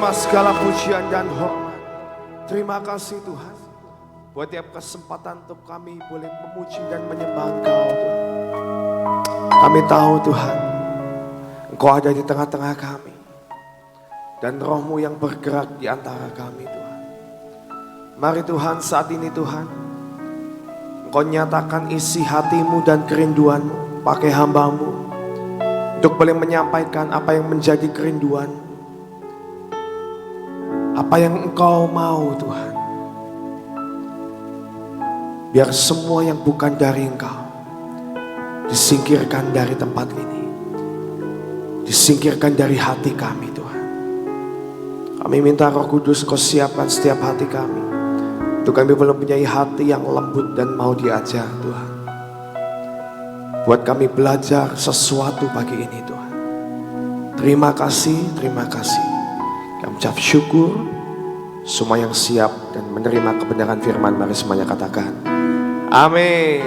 Terima segala pujian dan hormat. Terima kasih Tuhan. Buat tiap kesempatan untuk kami boleh memuji dan menyembah Engkau Tuhan. Kami tahu Tuhan, Engkau ada di tengah-tengah kami. Dan Roh-Mu yang bergerak di antara kami Tuhan. Mari Tuhan saat ini Tuhan, Engkau nyatakan isi hatimu dan kerinduanmu pakai hamba-Mu. Untuk boleh menyampaikan apa yang menjadi kerinduan. Apa yang Engkau mau Tuhan. Biar semua yang bukan dari Engkau disingkirkan dari tempat ini. Disingkirkan dari hati kami Tuhan. Kami minta Roh Kudus Kau siapkan setiap hati kami. Untuk kami belum punya hati yang lembut dan mau diajar Tuhan. Buat kami belajar sesuatu pagi ini Tuhan. Terima kasih, terima kasih. Kami ucap syukur. Semua yang siap dan menerima kebenaran firman, mari semuanya katakan amin.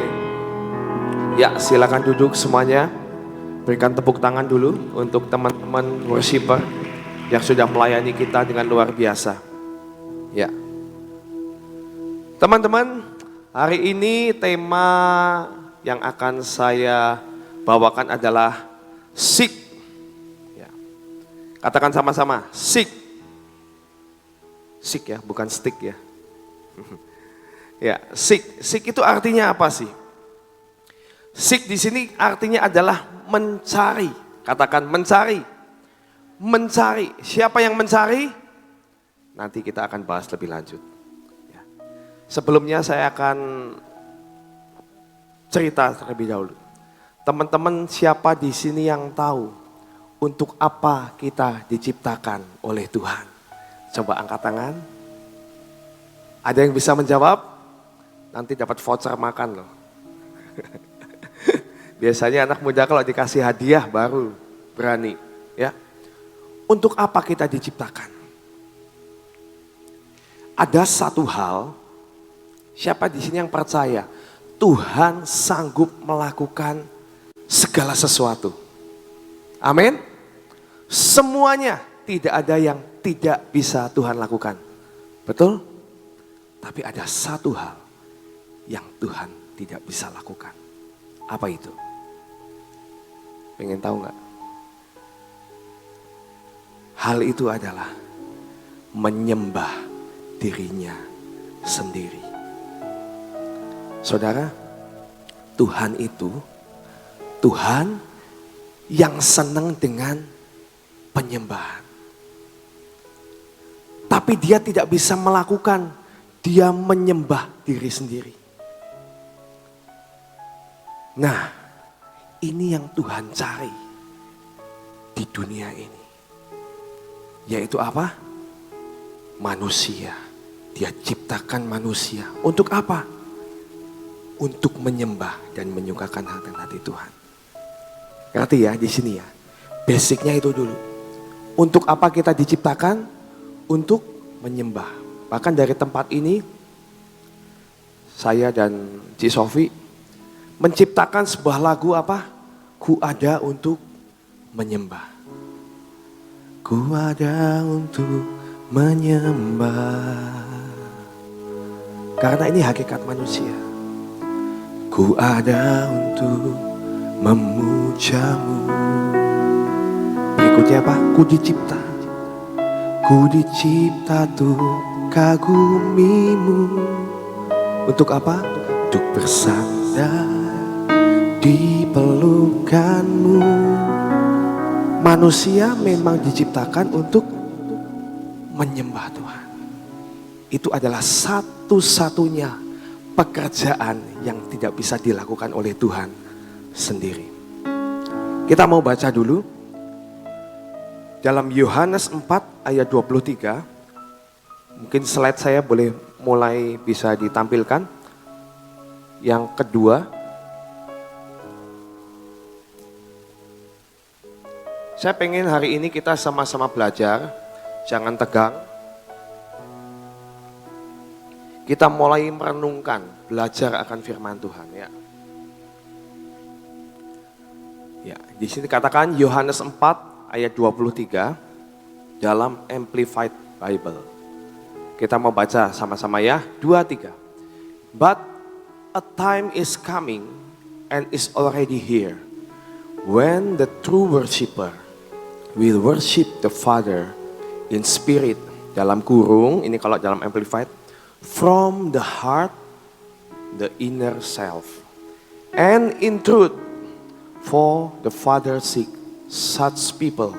Ya, silakan duduk semuanya. Berikan tepuk tangan dulu untuk teman-teman worshiper yang sudah melayani kita dengan luar biasa. Ya, teman-teman, hari ini tema yang akan saya bawakan adalah seek. Ya. Katakan sama-sama, seek. Seek ya, bukan stick ya. Ya, seek. Seek itu artinya apa sih? Seek di sini artinya adalah mencari. Katakan mencari. Mencari. Siapa yang mencari? Nanti kita akan bahas lebih lanjut. Ya. Sebelumnya saya akan cerita terlebih dahulu. Teman-teman, siapa di sini yang tahu untuk apa kita diciptakan oleh Tuhan? Coba angkat tangan. Ada yang bisa menjawab? Nanti dapat voucher makan loh. Biasanya anak muda kalau dikasih hadiah baru berani. Ya. Untuk apa kita diciptakan? Ada satu hal, siapa di sini yang percaya Tuhan sanggup melakukan segala sesuatu? Amin. Semuanya, tidak ada yang tidak bisa Tuhan lakukan. Betul? Tapi ada satu hal yang Tuhan tidak bisa lakukan. Apa itu? Pengen tahu nggak? Hal itu adalah menyembah dirinya sendiri. Saudara, Tuhan itu Tuhan yang senang dengan penyembahan. Tapi dia tidak bisa melakukan, dia menyembah diri sendiri. Nah, ini yang Tuhan cari di dunia ini. Yaitu apa? Manusia. Dia ciptakan manusia. Untuk apa? Untuk menyembah dan menyukakan hati Tuhan. Ngerti ya di sini ya? Basicnya itu dulu. Untuk apa kita diciptakan? Untuk menyembah. Bahkan dari tempat ini saya dan Ci Sofi menciptakan sebuah lagu apa? Ku ada untuk menyembah. Ku ada untuk menyembah. Karena ini hakikat manusia. Ku ada untuk memujamu. Berikutnya apa? Ku dicipta. Ku dicipta tuh kagumimu. Untuk apa? Untuk bersandar di pelukanmu. Manusia memang diciptakan untuk menyembah Tuhan. Itu adalah satu-satunya pekerjaan yang tidak bisa dilakukan oleh Tuhan sendiri. Kita mau baca dulu. Dalam Yohanes 4 ayat 23, mungkin slide saya boleh mulai bisa ditampilkan. Yang kedua, saya pengen hari ini kita sama-sama belajar, jangan tegang. Kita mulai merenungkan, belajar akan firman Tuhan ya. Ya, di sini katakan Yohanes 4 ayat 23. dalam Amplified Bible. Kita mau baca sama-sama ya, 2, 3. But a time is coming and is already here when the true worshiper will worship the Father in spirit, dalam kurung, ini kalau dalam Amplified, from the heart, the inner self, and in truth, for the Father seek such people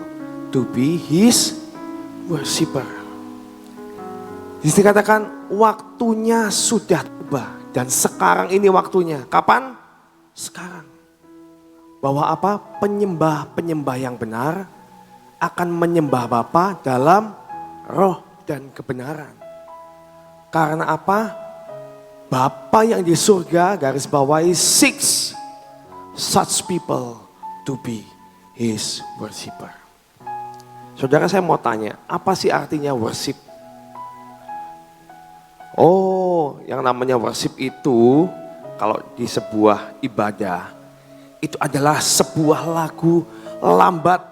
to be His worshiper. Dikatakan waktunya sudah tiba dan sekarang ini waktunya. Kapan? Sekarang. Bahwa apa? Penyembah-penyembah yang benar akan menyembah Bapa dalam roh dan kebenaran. Karena apa? Bapa yang di surga, garis bawahi, seeks such people to be His worshiper. Saudara, saya mau tanya, apa sih artinya worship? Oh, yang namanya worship itu kalau di sebuah ibadah itu adalah sebuah lagu lambat.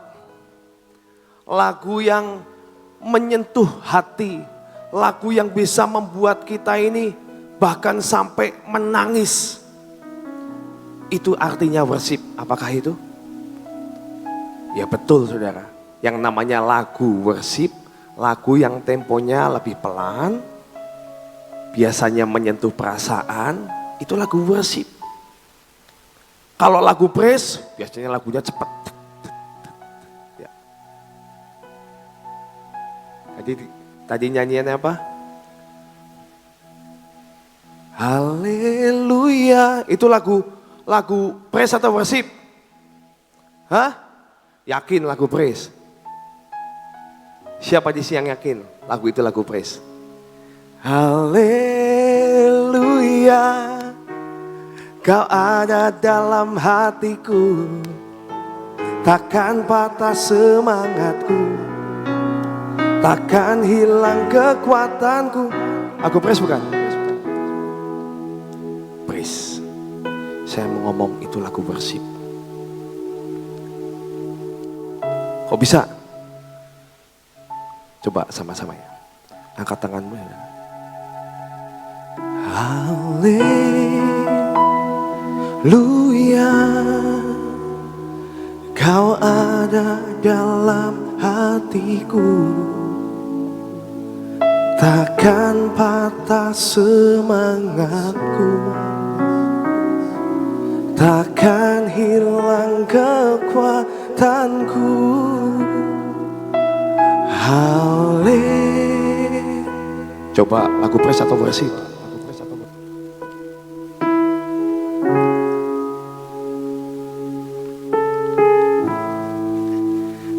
Lagu yang menyentuh hati, lagu yang bisa membuat kita ini bahkan sampai menangis. Itu artinya worship. Apakah itu? Ya betul, saudara. Yang namanya lagu worship, lagu yang temponya lebih pelan, biasanya menyentuh perasaan, itu lagu worship. Kalau lagu praise, biasanya lagunya cepat. Ya. Tadi nyanyiannya apa? Haleluya. Itu lagu praise atau worship? Hah? Yakin lagu praise? Siapa di sini yang yakin lagu itu lagu praise? Haleluya, Kau ada dalam hatiku, takkan patah semangatku, takkan hilang kekuatanku. Aku praise bukan? Praise. Saya mau ngomong itu lagu worship. Kok bisa? Coba sama-sama ya. Angkat tanganmu ya. Haleluya, Kau ada dalam hatiku, takkan patah semangatku, takkan hilang kekuatanku. Coba lagu praise atau worship?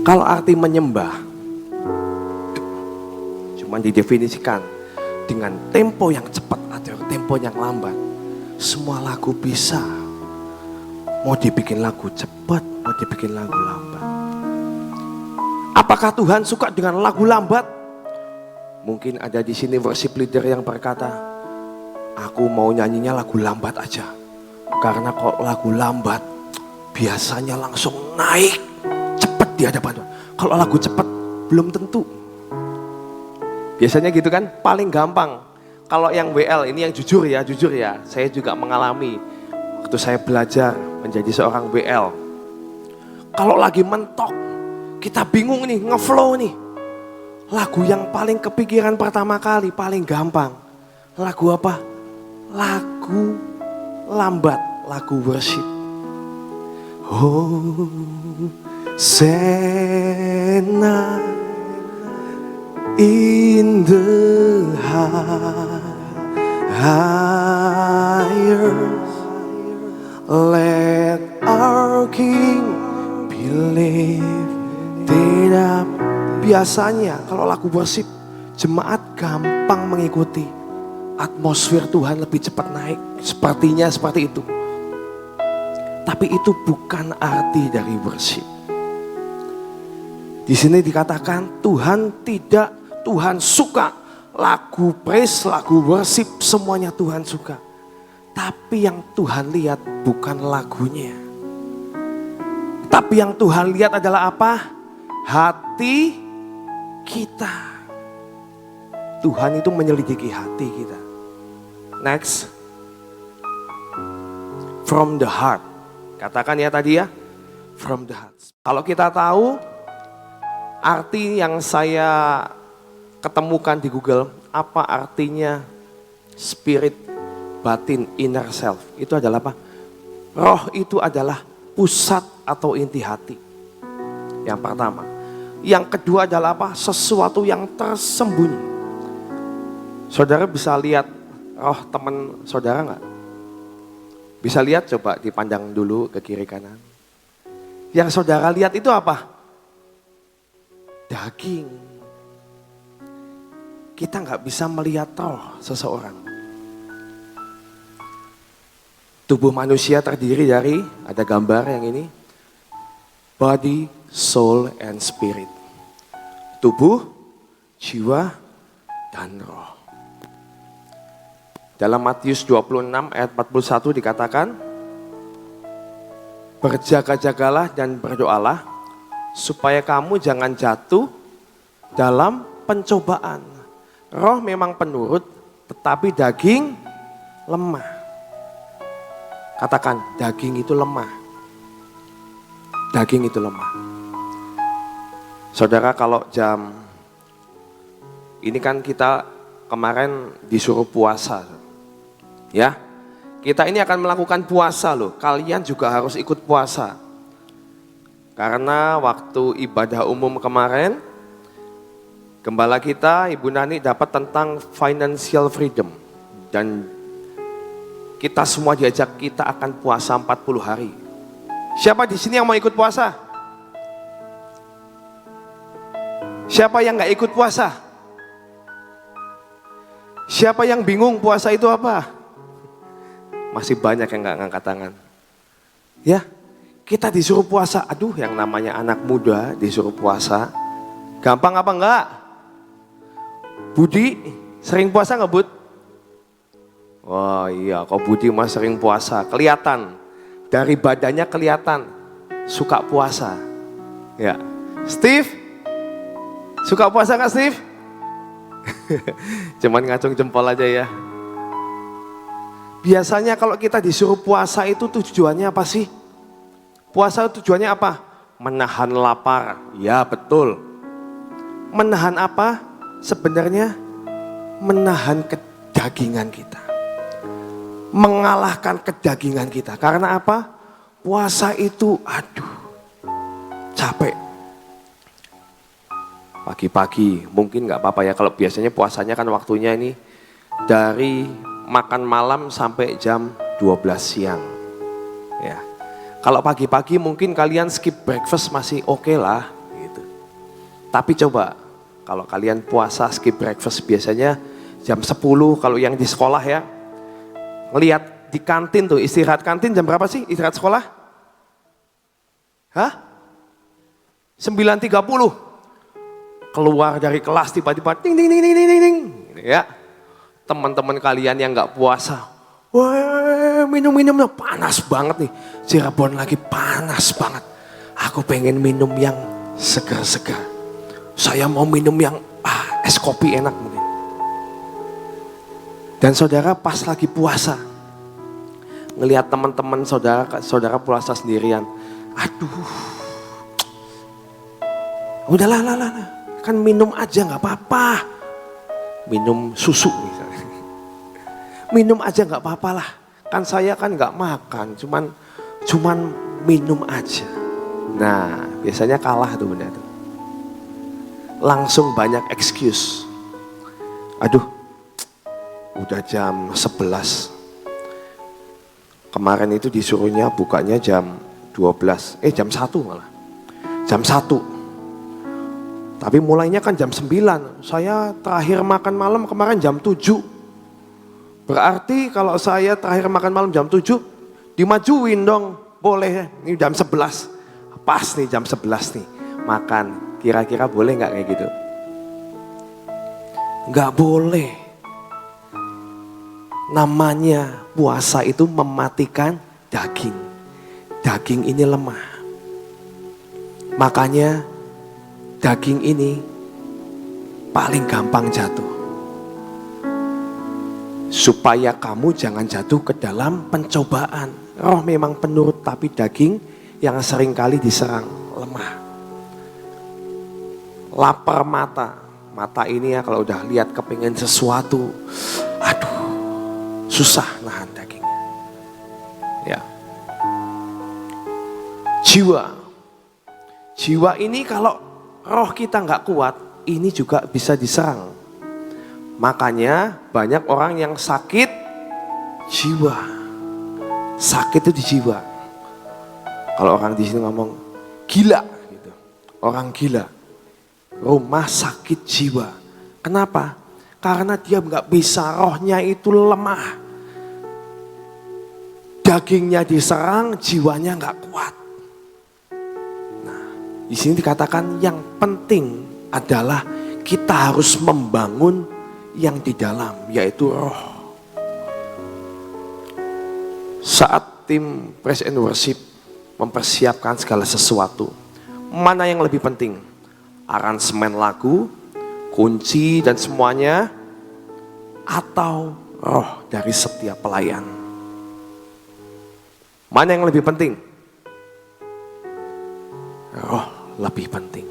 Kalau arti menyembah cuma didefinisikan dengan tempo yang cepat atau tempo yang lambat. Semua lagu bisa. Mau dibikin lagu cepat, mau dibikin lagu lambat. Apakah Tuhan suka dengan lagu lambat? Mungkin ada di sini worship leader yang berkata, aku mau nyanyinya lagu lambat aja. Karena kalau lagu lambat biasanya langsung naik cepat di hadapan Tuhan. Kalau lagu cepat belum tentu. Biasanya gitu kan, paling gampang. Kalau yang WL ini yang jujur ya, saya juga mengalami waktu saya belajar menjadi seorang WL. Kalau lagi mentok, kita bingung nih, ngeflow nih. Lagu yang paling kepikiran pertama kali, paling gampang. Lagu apa? Lagu lambat, lagu worship. Hosanna in the highest, let our King be lifted up. Biasanya kalau lagu worship, jemaat gampang mengikuti. Atmosfer Tuhan lebih cepat naik. Sepertinya seperti itu. Tapi itu bukan arti dari worship. Di sini dikatakan Tuhan suka lagu praise, lagu worship, semuanya Tuhan suka. Tapi yang Tuhan lihat bukan lagunya. Tapi yang Tuhan lihat adalah apa? Hati kita. Tuhan itu menyelidiki hati kita. Next. From the heart. Katakan ya tadi ya. From the heart. Kalau kita tahu arti yang saya ketemukan di Google, apa artinya spirit, batin, inner self? Itu adalah apa? Roh itu adalah pusat atau inti hati. Yang pertama. Yang kedua adalah apa? Sesuatu yang tersembunyi. Saudara bisa lihat roh teman saudara nggak? Bisa lihat, coba dipandang dulu ke kiri kanan. Yang saudara lihat itu apa? Daging. Kita nggak bisa melihat roh seseorang. Tubuh manusia terdiri dari, ada gambar yang ini, body, soul, and spirit. Tubuh, jiwa, dan roh. Dalam Matius 26 ayat 41 dikatakan, berjaga-jagalah dan berdoalah, supaya kamu jangan jatuh dalam pencobaan. Roh memang penurut, tetapi daging lemah. Katakan, daging itu lemah. Daging itu lemah. Saudara, kalau ini kan kita kemarin disuruh puasa. Ya, kita ini akan melakukan puasa loh. Kalian juga harus ikut puasa. Karena waktu ibadah umum kemarin, gembala kita, Ibu Nani, dapat tentang financial freedom. Dan kita semua diajak, kita akan puasa 40 hari. Siapa di sini yang mau ikut puasa? Siapa yang gak ikut puasa? Siapa yang bingung puasa itu apa? Masih banyak yang gak ngangkat tangan. Ya, kita disuruh puasa. Aduh, yang namanya anak muda disuruh puasa. Gampang apa enggak? Budi, sering puasa gak Bud? Wah iya, kok Budi mah sering puasa. Kelihatan, dari badannya kelihatan suka puasa. Ya, Steve, suka puasa gak Steve? Cuman ngacung jempol aja ya. Biasanya kalau kita disuruh puasa itu tujuannya apa sih? Puasa tujuannya apa? Menahan lapar. Ya betul. Menahan apa? Sebenarnya menahan kedagingan kita. Mengalahkan kedagingan kita. Karena apa? Puasa itu capek. Pagi-pagi mungkin gak apa-apa ya. Kalau biasanya puasanya kan waktunya ini dari makan malam sampai jam 12 siang. Ya. Kalau pagi-pagi mungkin kalian skip breakfast masih oke lah gitu. Tapi coba kalau kalian puasa skip breakfast biasanya jam 10 kalau yang di sekolah ya. Ngelihat di kantin tuh, istirahat kantin jam berapa sih istirahat sekolah? Hah? 9.30. Keluar dari kelas tiba-tiba ding ding ding ding ding ding. Ya. Teman-teman kalian yang nggak puasa, wah minum-minumnya panas banget nih. Cirebon lagi panas banget. Aku pengen minum yang segar-segar. Saya mau minum yang es kopi enak mungkin. Dan saudara pas lagi puasa, ngelihat teman-teman saudara puasa sendirian. Aduh, udahlah, kan minum aja nggak apa-apa. Minum susu misalnya. Minum aja nggak apa-apa lah. Kan saya kan nggak makan, cuman minum aja. Nah, biasanya kalah tuh benda tuh. Langsung banyak excuse. Aduh, udah jam 11. Kemarin itu disuruhnya bukanya jam 12, jam 1 malah. Jam 1. Tapi mulainya kan jam 9. Saya terakhir makan malam kemarin jam 7. Berarti kalau saya terakhir makan malam jam 7, dimajuin dong. Boleh, ini jam 11. Pas nih jam 11 nih, makan. Kira-kira boleh gak kayak gitu? Gak boleh. Namanya puasa itu mematikan daging. Daging ini lemah. Makanya daging ini paling gampang jatuh. Supaya kamu jangan jatuh ke dalam pencobaan. Roh memang penurut, tapi daging yang seringkali diserang lemah. Lapar mata. Mata ini ya kalau udah lihat kepengen sesuatu, aduh, susah nahan dagingnya. Ya. Jiwa ini kalau roh kita nggak kuat, ini juga bisa diserang. Makanya banyak orang yang sakit jiwa. Sakit itu di jiwa. Kalau orang di sini ngomong gila, gitu. Orang gila. Rumah sakit jiwa. Kenapa? Karena dia nggak bisa, rohnya itu lemah. Dagingnya diserang, jiwanya nggak kuat. Nah, di sini dikatakan yang penting adalah kita harus membangun yang di dalam, yaitu roh. Saat tim praise and worship mempersiapkan segala sesuatu, mana yang lebih penting? Aransemen lagu, kunci dan semuanya, atau roh dari setiap pelayan? Mana yang lebih penting? Roh lebih penting.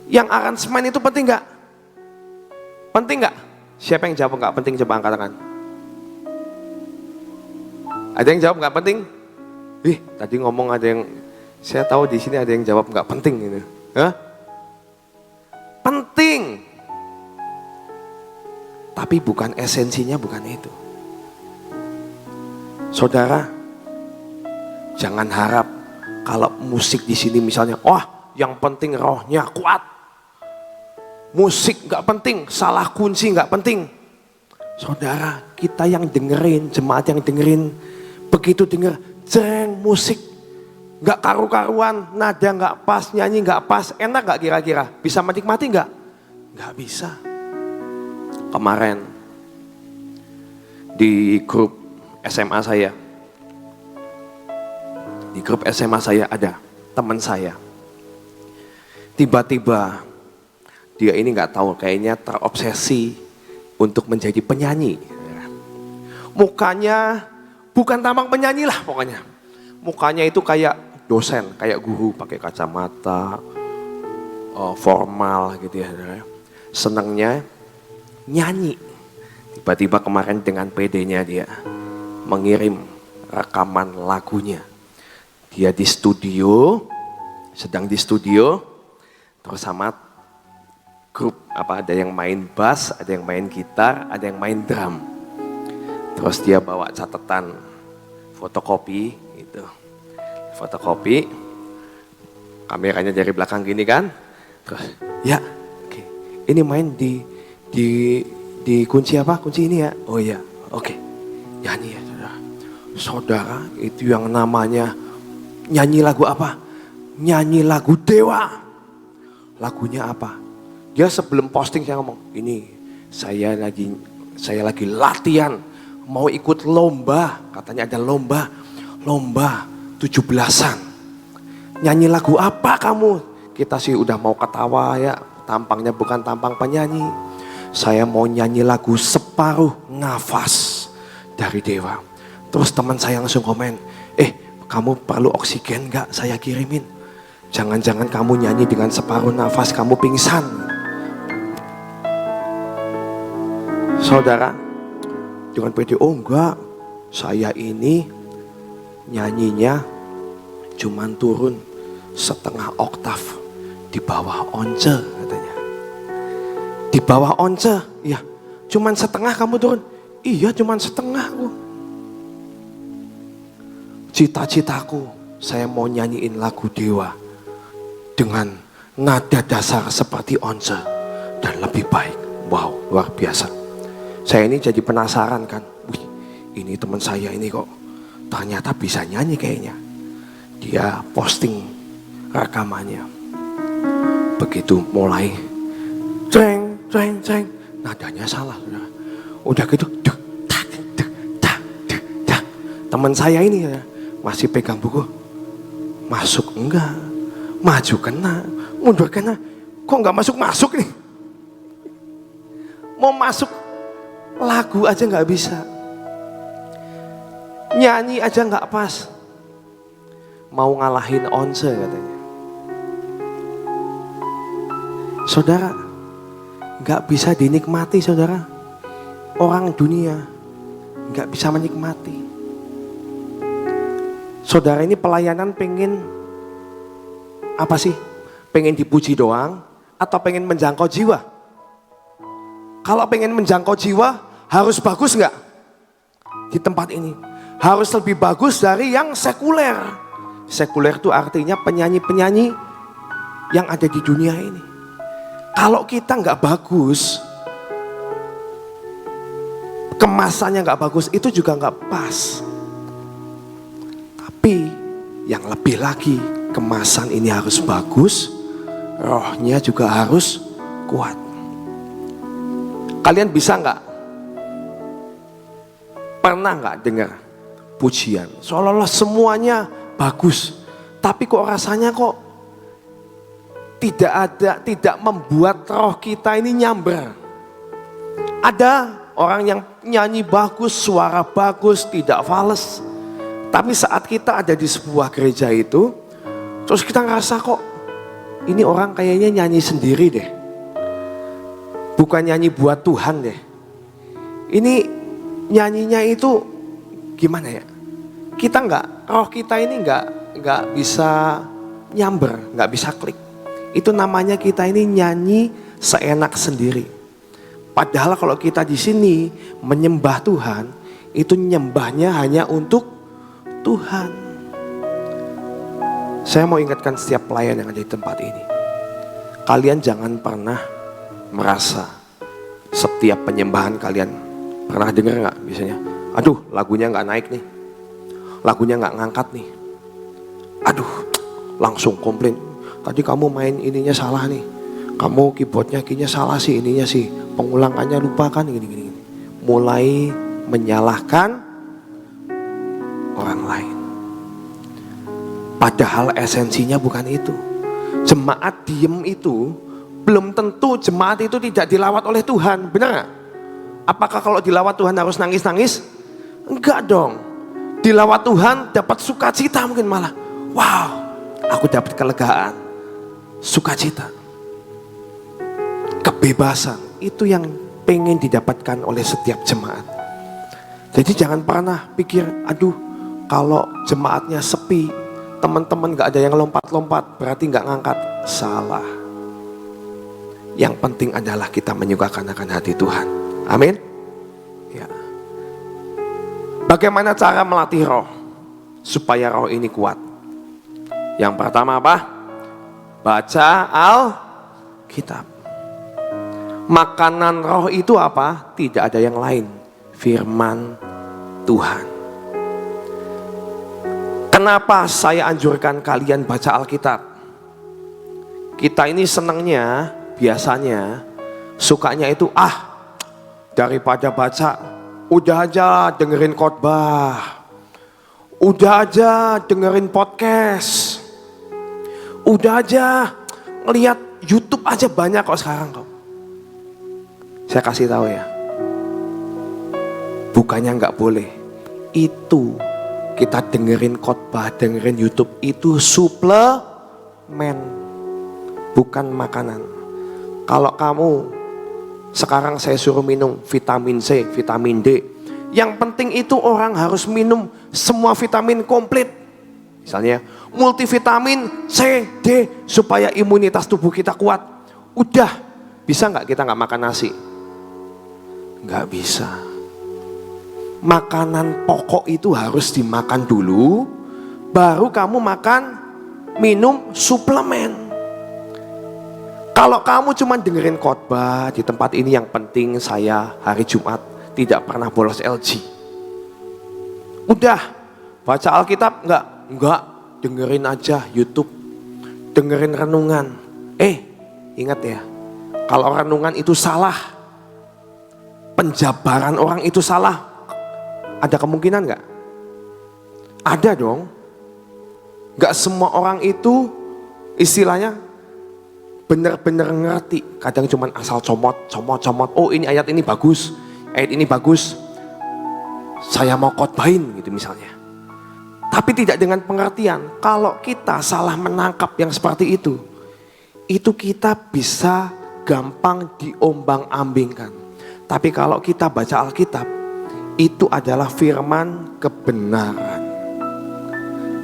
Yang aransemen itu penting gak? Penting gak? Siapa yang jawab gak penting? Coba angkat tangan. Ada yang jawab gak penting? Tadi ngomong ada yang, saya tahu di sini ada yang jawab gak penting gitu. Hah? Penting. Tapi bukan esensinya, bukan itu. Saudara, jangan harap kalau musik di sini misalnya, yang penting rohnya kuat. Musik gak penting, salah kunci gak penting. Saudara, kita yang dengerin, jemaat yang dengerin, begitu denger, jreng musik gak karu-karuan, nada gak pas, nyanyi gak pas, enak gak kira-kira? Bisa menikmati gak? Gak bisa. Kemarin di grup SMA saya, ada teman saya. Tiba-tiba dia ini gak tahu, kayaknya terobsesi untuk menjadi penyanyi. Mukanya bukan tampang penyanyi lah pokoknya. Mukanya itu kayak dosen, kayak guru, pakai kacamata, formal gitu ya. Senangnya nyanyi. Tiba-tiba kemarin dengan PD-nya dia mengirim rekaman lagunya. Dia di studio, sedang di studio, terus sama grup, ada yang main bass, ada yang main gitar, ada yang main drum. Terus dia bawa catatan fotokopi gitu. Fotokopi, kameranya dari belakang gini kan, terus ya, oke. Ini main di kunci apa? Kunci ini ya? Oh iya, oke. Nyanyi ya saudara. Saudara, itu yang namanya nyanyi lagu apa? Nyanyi lagu Dewa. Lagunya apa? Dia sebelum posting saya ngomong, ini saya lagi latihan, mau ikut lomba, katanya ada lomba 17-an. Nyanyi lagu apa kamu? Kita sih udah mau ketawa ya, tampangnya bukan tampang penyanyi. Saya mau nyanyi lagu Separuh Nafas dari Dewa. Terus teman saya langsung komen, kamu perlu oksigen gak? Saya kirimin. Jangan-jangan kamu nyanyi dengan separuh nafas, kamu pingsan. Saudara, dengan PD, enggak, saya ini nyanyinya cuman turun setengah oktav di bawah once katanya. Di bawah once, iya, cuman setengah kamu turun. Iya, cuman setengah aku. Cita-citaku, saya mau nyanyiin lagu Dewa dengan nada dasar seperti once dan lebih baik. Wow, luar biasa. Saya ini jadi penasaran kan. Wih, ini teman saya ini kok ternyata bisa nyanyi kayaknya. Dia posting rekamannya. Begitu mulai ceng, nadanya salah. Udah gitu, teman saya ini ya, masih pegang buku. Masuk enggak, maju kena, mundur kena. Kok enggak masuk nih? mau masuk lagu aja nggak bisa. Nyanyi aja nggak pas. Mau ngalahin Once katanya. Saudara, nggak bisa dinikmati saudara. Orang dunia nggak bisa menikmati. Saudara ini pelayanan pengen apa sih? Pengen dipuji doang atau pengen menjangkau jiwa? Kalau pengen menjangkau jiwa harus bagus nggak? Di tempat ini harus lebih bagus dari yang sekuler. Sekuler itu artinya penyanyi-penyanyi yang ada di dunia ini. Kalau kita nggak bagus, kemasannya nggak bagus, itu juga nggak pas. Tapi yang lebih lagi, kemasan ini harus bagus, rohnya juga harus kuat. Kalian bisa nggak? Pernah nggak dengar pujian? Seolah-olah semuanya bagus, tapi kok rasanya kok tidak membuat roh kita ini nyamber. Ada orang yang nyanyi bagus, suara bagus, tidak fales. Tapi saat kita ada di sebuah gereja itu, terus kita ngerasa kok ini orang kayaknya nyanyi sendiri deh. Bukan nyanyi buat Tuhan deh. Ini nyanyinya itu gimana ya? Roh kita ini nggak bisa nyamber, nggak bisa klik. Itu namanya kita ini nyanyi seenak sendiri. Padahal kalau kita di sini menyembah Tuhan, itu nyembahnya hanya untuk Tuhan. Saya mau ingatkan setiap pelayan yang ada di tempat ini. Kalian jangan pernah merasa setiap penyembahan kalian, pernah dengar nggak biasanya? Aduh, lagunya nggak naik nih, lagunya nggak ngangkat nih. Aduh, langsung komplain. Tadi kamu main ininya salah nih, kamu keyboardnya kayaknya salah sih, ininya sih, pengulangannya lupa kan, gini. Mulai menyalahkan orang lain. Padahal esensinya bukan itu. Jemaat diem itu belum tentu jemaat itu tidak dilawat oleh Tuhan, benar gak? Apakah kalau dilawat Tuhan harus nangis-nangis? Enggak dong. Dilawat Tuhan dapat sukacita mungkin malah. Wow, aku dapat kelegaan, sukacita, kebebasan. Itu yang pengen didapatkan oleh setiap jemaat. Jadi jangan pernah pikir, aduh kalau jemaatnya sepi, teman-teman gak ada yang lompat-lompat, berarti gak ngangkat. Salah. Yang penting adalah kita menyukakan akan hati Tuhan. Amin. Ya. Bagaimana cara melatih roh supaya roh ini kuat? Yang pertama apa? Baca Alkitab. Makanan roh itu apa? Tidak ada yang lain. Firman Tuhan. Kenapa saya anjurkan kalian baca Alkitab? Kita ini senangnya, biasanya, sukanya itu daripada baca, udah aja dengerin khotbah, udah aja dengerin podcast, udah aja ngeliat YouTube aja banyak kok sekarang kok. Saya kasih tahu ya, bukannya nggak boleh. Itu kita dengerin khotbah, dengerin YouTube itu suplemen, bukan makanan. Kalau kamu sekarang saya suruh minum vitamin C, vitamin D, yang penting itu orang harus minum semua vitamin komplit. Misalnya multivitamin C, D supaya imunitas tubuh kita kuat. Udah, bisa nggak kita nggak makan nasi? Nggak bisa. Makanan pokok itu harus dimakan dulu, baru kamu minum suplemen. Kalau kamu cuma dengerin khotbah di tempat ini, yang penting saya hari Jumat tidak pernah bolos LG. Udah, baca Alkitab enggak, dengerin aja YouTube, dengerin renungan. Ingat ya, kalau renungan itu salah, penjabaran orang itu salah, ada kemungkinan enggak? Ada dong. Enggak semua orang itu istilahnya benar-benar ngerti. Kadang cuman asal comot. Oh ini ayat ini bagus, saya mau khotbahin gitu misalnya. Tapi tidak dengan pengertian. Kalau kita salah menangkap yang seperti itu kita bisa gampang diombang-ambingkan. Tapi kalau kita baca Alkitab, itu adalah firman kebenaran.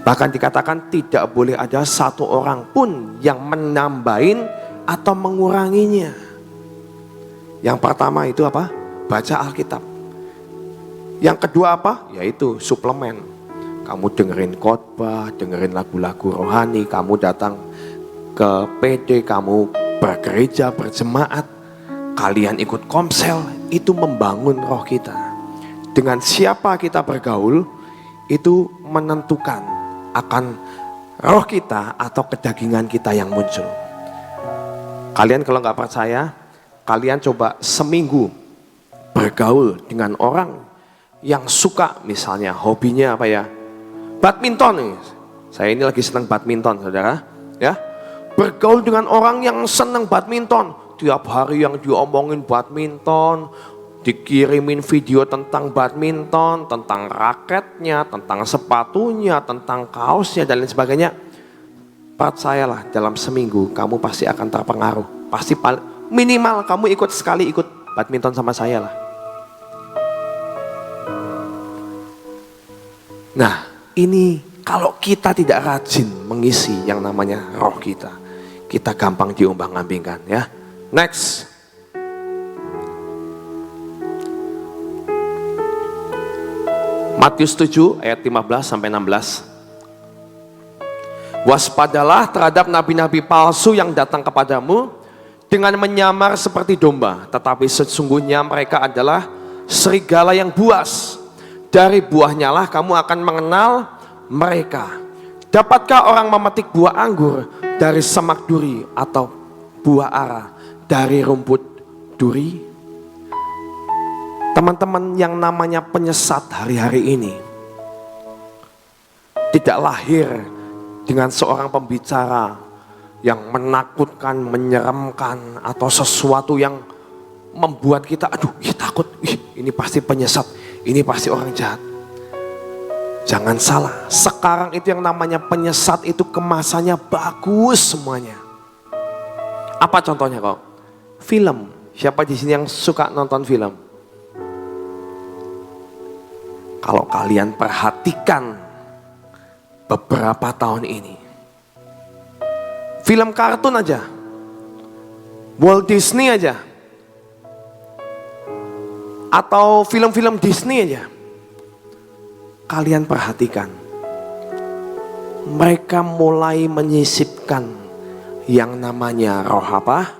Bahkan dikatakan tidak boleh ada satu orang pun yang menambahin atau menguranginya. Yang pertama itu apa? Baca Alkitab. Yang kedua apa? Yaitu suplemen. Kamu dengerin khotbah, dengerin lagu-lagu rohani, kamu datang ke PD, kamu bergereja, berjemaat, kalian ikut komsel, itu membangun roh kita. Dengan siapa kita bergaul, itu menentukan akan roh kita atau kedagingan kita yang muncul. Kalian kalau nggak percaya, kalian coba seminggu bergaul dengan orang yang suka, misalnya hobinya apa ya, badminton nih. Saya ini lagi senang badminton, saudara. Ya, bergaul dengan orang yang senang badminton, tiap hari yang diomongin badminton, dikirimin video tentang badminton, tentang raketnya, tentang sepatunya, tentang kaosnya dan lain sebagainya. Percayalah, dalam seminggu kamu pasti akan terpengaruh. Pasti minimal kamu ikut badminton sama saya lah. Nah, ini kalau kita tidak rajin mengisi yang namanya roh kita gampang diombang-ambingkan ya. Next. Matius 7 ayat 15 sampai 16. Waspadalah terhadap nabi-nabi palsu yang datang kepadamu dengan menyamar seperti domba, tetapi sesungguhnya mereka adalah serigala yang buas. Dari buahnya lah kamu akan mengenal mereka. Dapatkah orang memetik buah anggur dari semak duri atau buah ara dari rumput duri? Teman-teman, yang namanya penyesat hari-hari ini tidak lahir dengan seorang pembicara yang menakutkan, menyeramkan, atau sesuatu yang membuat kita takut, ini pasti penyesat, ini pasti orang jahat. Jangan salah, sekarang itu yang namanya penyesat itu kemasannya bagus semuanya. Apa contohnya kok? Film. Siapa di sini yang suka nonton film? Kalau kalian perhatikan beberapa tahun ini, film kartun aja, Walt Disney aja, atau film-film Disney aja, kalian perhatikan, mereka mulai menyisipkan yang namanya roh apa?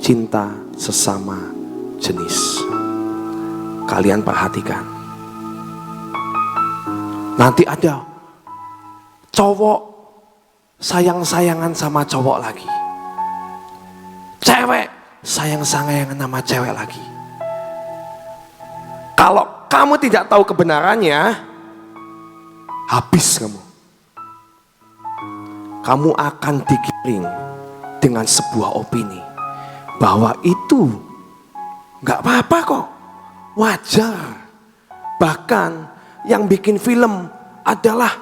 Cinta sesama jenis. Kalian perhatikan. Nanti ada cowok sayang-sayangan sama cowok lagi. Cewek sayang-sayangan sama cewek lagi. Kalau kamu tidak tahu kebenarannya, habis kamu. Kamu akan digiring dengan sebuah opini bahwa itu gak apa-apa kok. Wajar. Bahkan yang bikin film adalah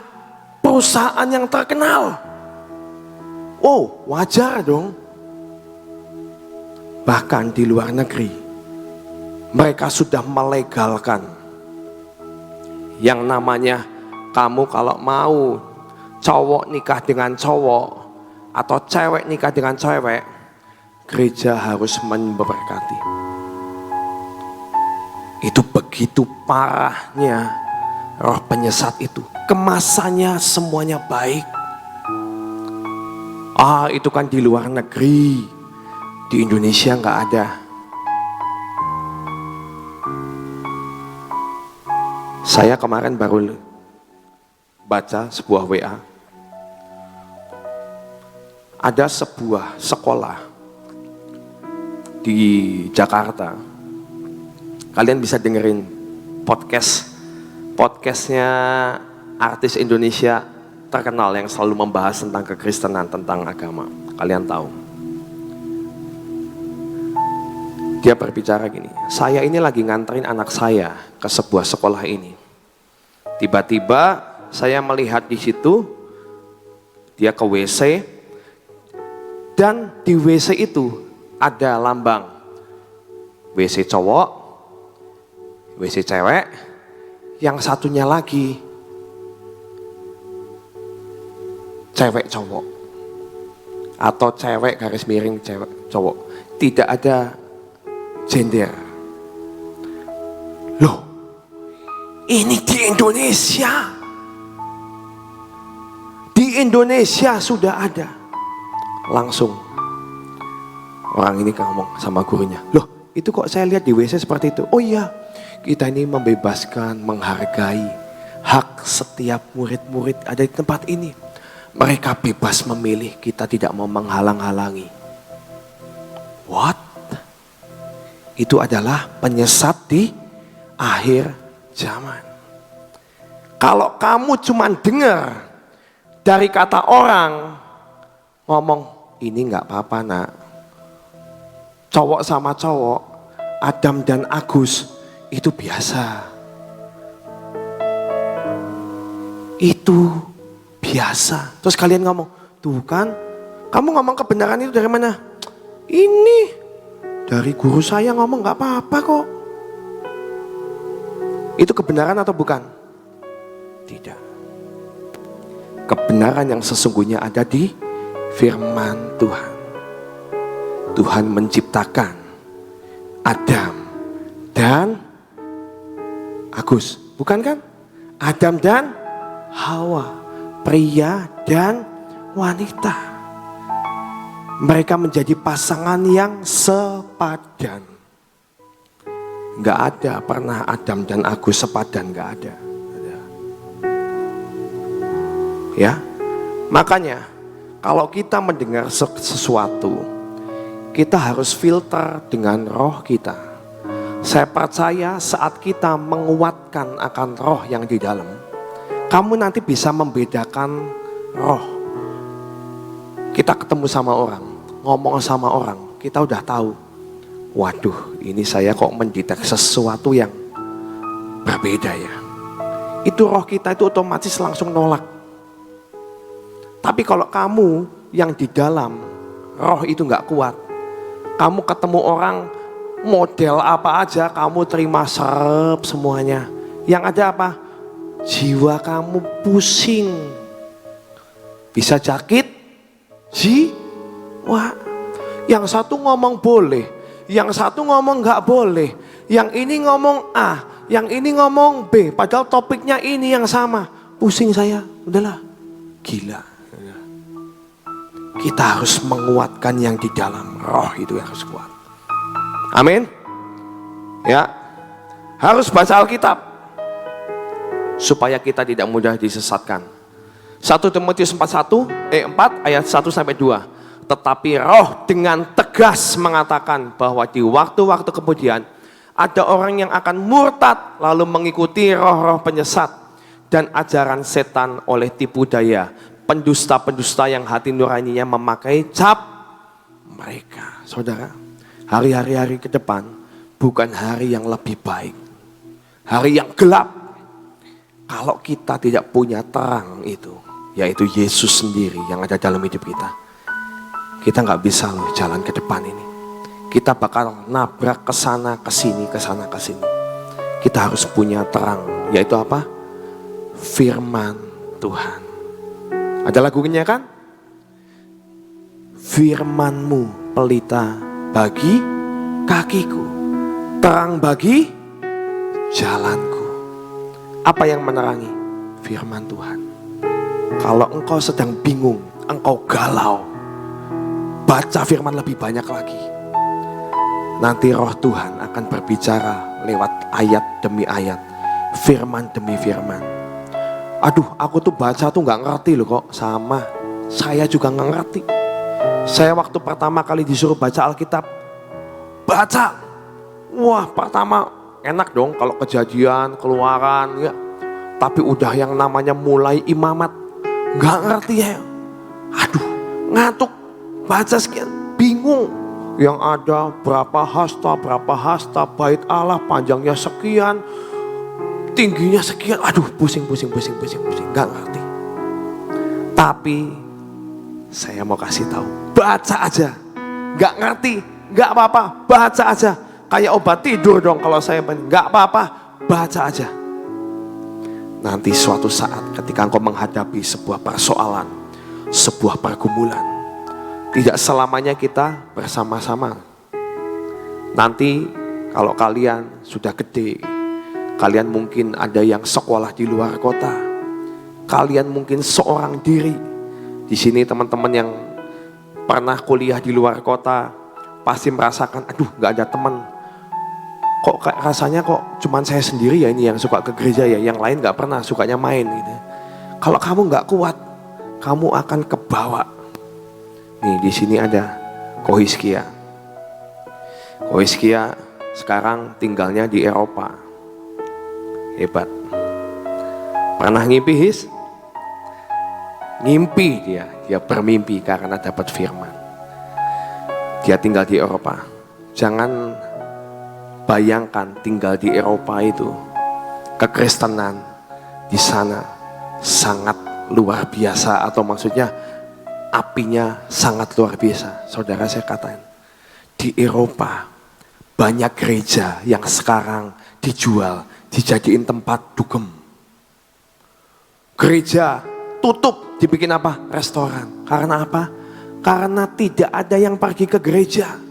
perusahaan yang terkenal. Oh, wajar dong. Bahkan di luar negeri, mereka sudah melegalkan yang namanya kamu kalau mau cowok nikah dengan cowok atau cewek nikah dengan cewek, gereja harus memberkati. Itu begitu parahnya roh penyesat itu. Kemasannya semuanya baik. Itu kan di luar negeri. Di Indonesia nggak ada. Saya kemarin baru baca sebuah WA. Ada sebuah sekolah di Jakarta. Kalian bisa dengerin podcastnya artis Indonesia terkenal yang selalu membahas tentang kekristenan, tentang agama. Kalian tahu. Dia berbicara gini, saya ini lagi nganterin anak saya ke sebuah sekolah ini. Tiba-tiba saya melihat di situ, dia ke WC, dan di WC itu ada lambang WC cowok, WC cewek, yang satunya lagi cewek cowok atau cewek garis miring cewek cowok, tidak ada gender. Loh, ini di Indonesia. Di Indonesia sudah ada. Langsung orang ini ngomong sama gurunya, loh itu kok saya lihat di WC seperti itu. Oh iya, kita ini membebaskan, menghargai hak setiap murid-murid ada di tempat ini. Mereka bebas memilih, kita tidak mau menghalang-halangi. What? Itu adalah penyesat di akhir zaman. Kalau kamu cuma dengar dari kata orang ngomong, ini nggak apa-apa nak. Cowok sama cowok, Adam dan Agus, itu biasa. Itu biasa. Terus kalian ngomong, tuh kan, kamu ngomong kebenaran itu dari mana? Ini dari guru saya ngomong nggak apa-apa kok. Itu kebenaran atau bukan? Tidak. Kebenaran yang sesungguhnya ada di firman Tuhan. Tuhan menciptakan Adam dan Agus, bukan kan? Adam dan Hawa, pria dan wanita. Mereka menjadi pasangan yang sepadan. Gak ada pernah Adam dan Agus sepadan, gak ada. Ya, makanya kalau kita mendengar sesuatu, kita harus filter dengan roh kita. Saya percaya saat kita menguatkan akan roh yang di dalam, kamu nanti bisa membedakan roh. Kita ketemu sama orang, ngomong sama orang, kita udah tahu. Waduh, ini saya kok mendetek sesuatu yang berbeda ya. Itu roh kita itu otomatis langsung nolak. Tapi kalau kamu yang di dalam roh itu gak kuat, kamu ketemu orang model apa aja, kamu terima serep semuanya. Yang ada apa? Jiwa kamu pusing. Bisa sakit jiwa. Yang satu ngomong boleh, yang satu ngomong gak boleh. Yang ini ngomong A, yang ini ngomong B. Padahal topiknya ini yang sama. Pusing saya, udahlah, gila. Kita harus menguatkan yang di dalam roh itu, harus kuat. Amin. Ya, harus baca Alkitab supaya kita tidak mudah disesatkan. 1 Timotius 4 ayat 1 sampai 2. Tetapi roh dengan tegas mengatakan bahwa di waktu-waktu kemudian ada orang yang akan murtad lalu mengikuti roh-roh penyesat dan ajaran setan oleh tipu daya pendusta-pendusta yang hati nuraninya memakai cap mereka. Saudara, hari-hari ke depan bukan hari yang lebih baik, hari yang gelap. Kalau kita tidak punya terang itu, yaitu Yesus sendiri yang ada dalam hidup kita nggak bisa loh jalan ke depan ini. Kita bakal nabrak ke sana ke sini, ke sana ke sini. Kita harus punya terang, yaitu apa? Firman Tuhan. Ada lagunya kan? Firman-Mu pelita bagi kakiku, terang bagi jalanku. Apa yang menerangi? Firman Tuhan. Kalau engkau sedang bingung, engkau galau, baca firman lebih banyak lagi. Nanti roh Tuhan akan berbicara lewat ayat demi ayat, firman demi firman. Aduh, aku tuh baca tuh gak ngerti loh kok. Sama, saya juga gak ngerti. Saya waktu pertama kali disuruh baca Alkitab, baca. Wah, pertama enak dong kalau Kejadian, Keluaran ya. Tapi udah yang namanya mulai imamat, nggak ngerti ya. Aduh, ngantuk, baca sekian, bingung. Yang ada berapa hasta, bait Allah panjangnya sekian, tingginya sekian. Aduh, pusing, nggak ngerti. Tapi saya mau kasih tahu, baca aja. Nggak ngerti, nggak apa-apa, baca aja. Kayak obat tidur dong kalau saya nggak apa-apa, baca aja. Nanti suatu saat ketika engkau menghadapi sebuah persoalan, sebuah pergumulan, tidak selamanya kita bersama-sama. Nanti kalau kalian sudah gede, kalian mungkin ada yang sekolah di luar kota, kalian mungkin seorang diri. Di sini teman-teman yang pernah kuliah di luar kota pasti merasakan, aduh nggak ada teman. Kok kayak rasanya kok cuman saya sendiri ya ini yang suka ke gereja ya, yang lain nggak pernah, sukanya main gitu. Kalau kamu nggak kuat, kamu akan kebawa. Nih di sini ada Ko Hizkia. Ko Hizkia sekarang tinggalnya di Eropa. Hebat. Pernah ngimpi His? Ngimpi dia bermimpi karena dapat firman. Dia tinggal di Eropa. Jangan bayangkan tinggal di Eropa itu, kekristenan di sana sangat luar biasa, atau maksudnya apinya sangat luar biasa. Saudara, saya katakan, di Eropa banyak gereja yang sekarang dijual, dijadiin tempat dugem. Gereja tutup, dibikin apa? Restoran. Karena apa? Karena tidak ada yang pergi ke gereja.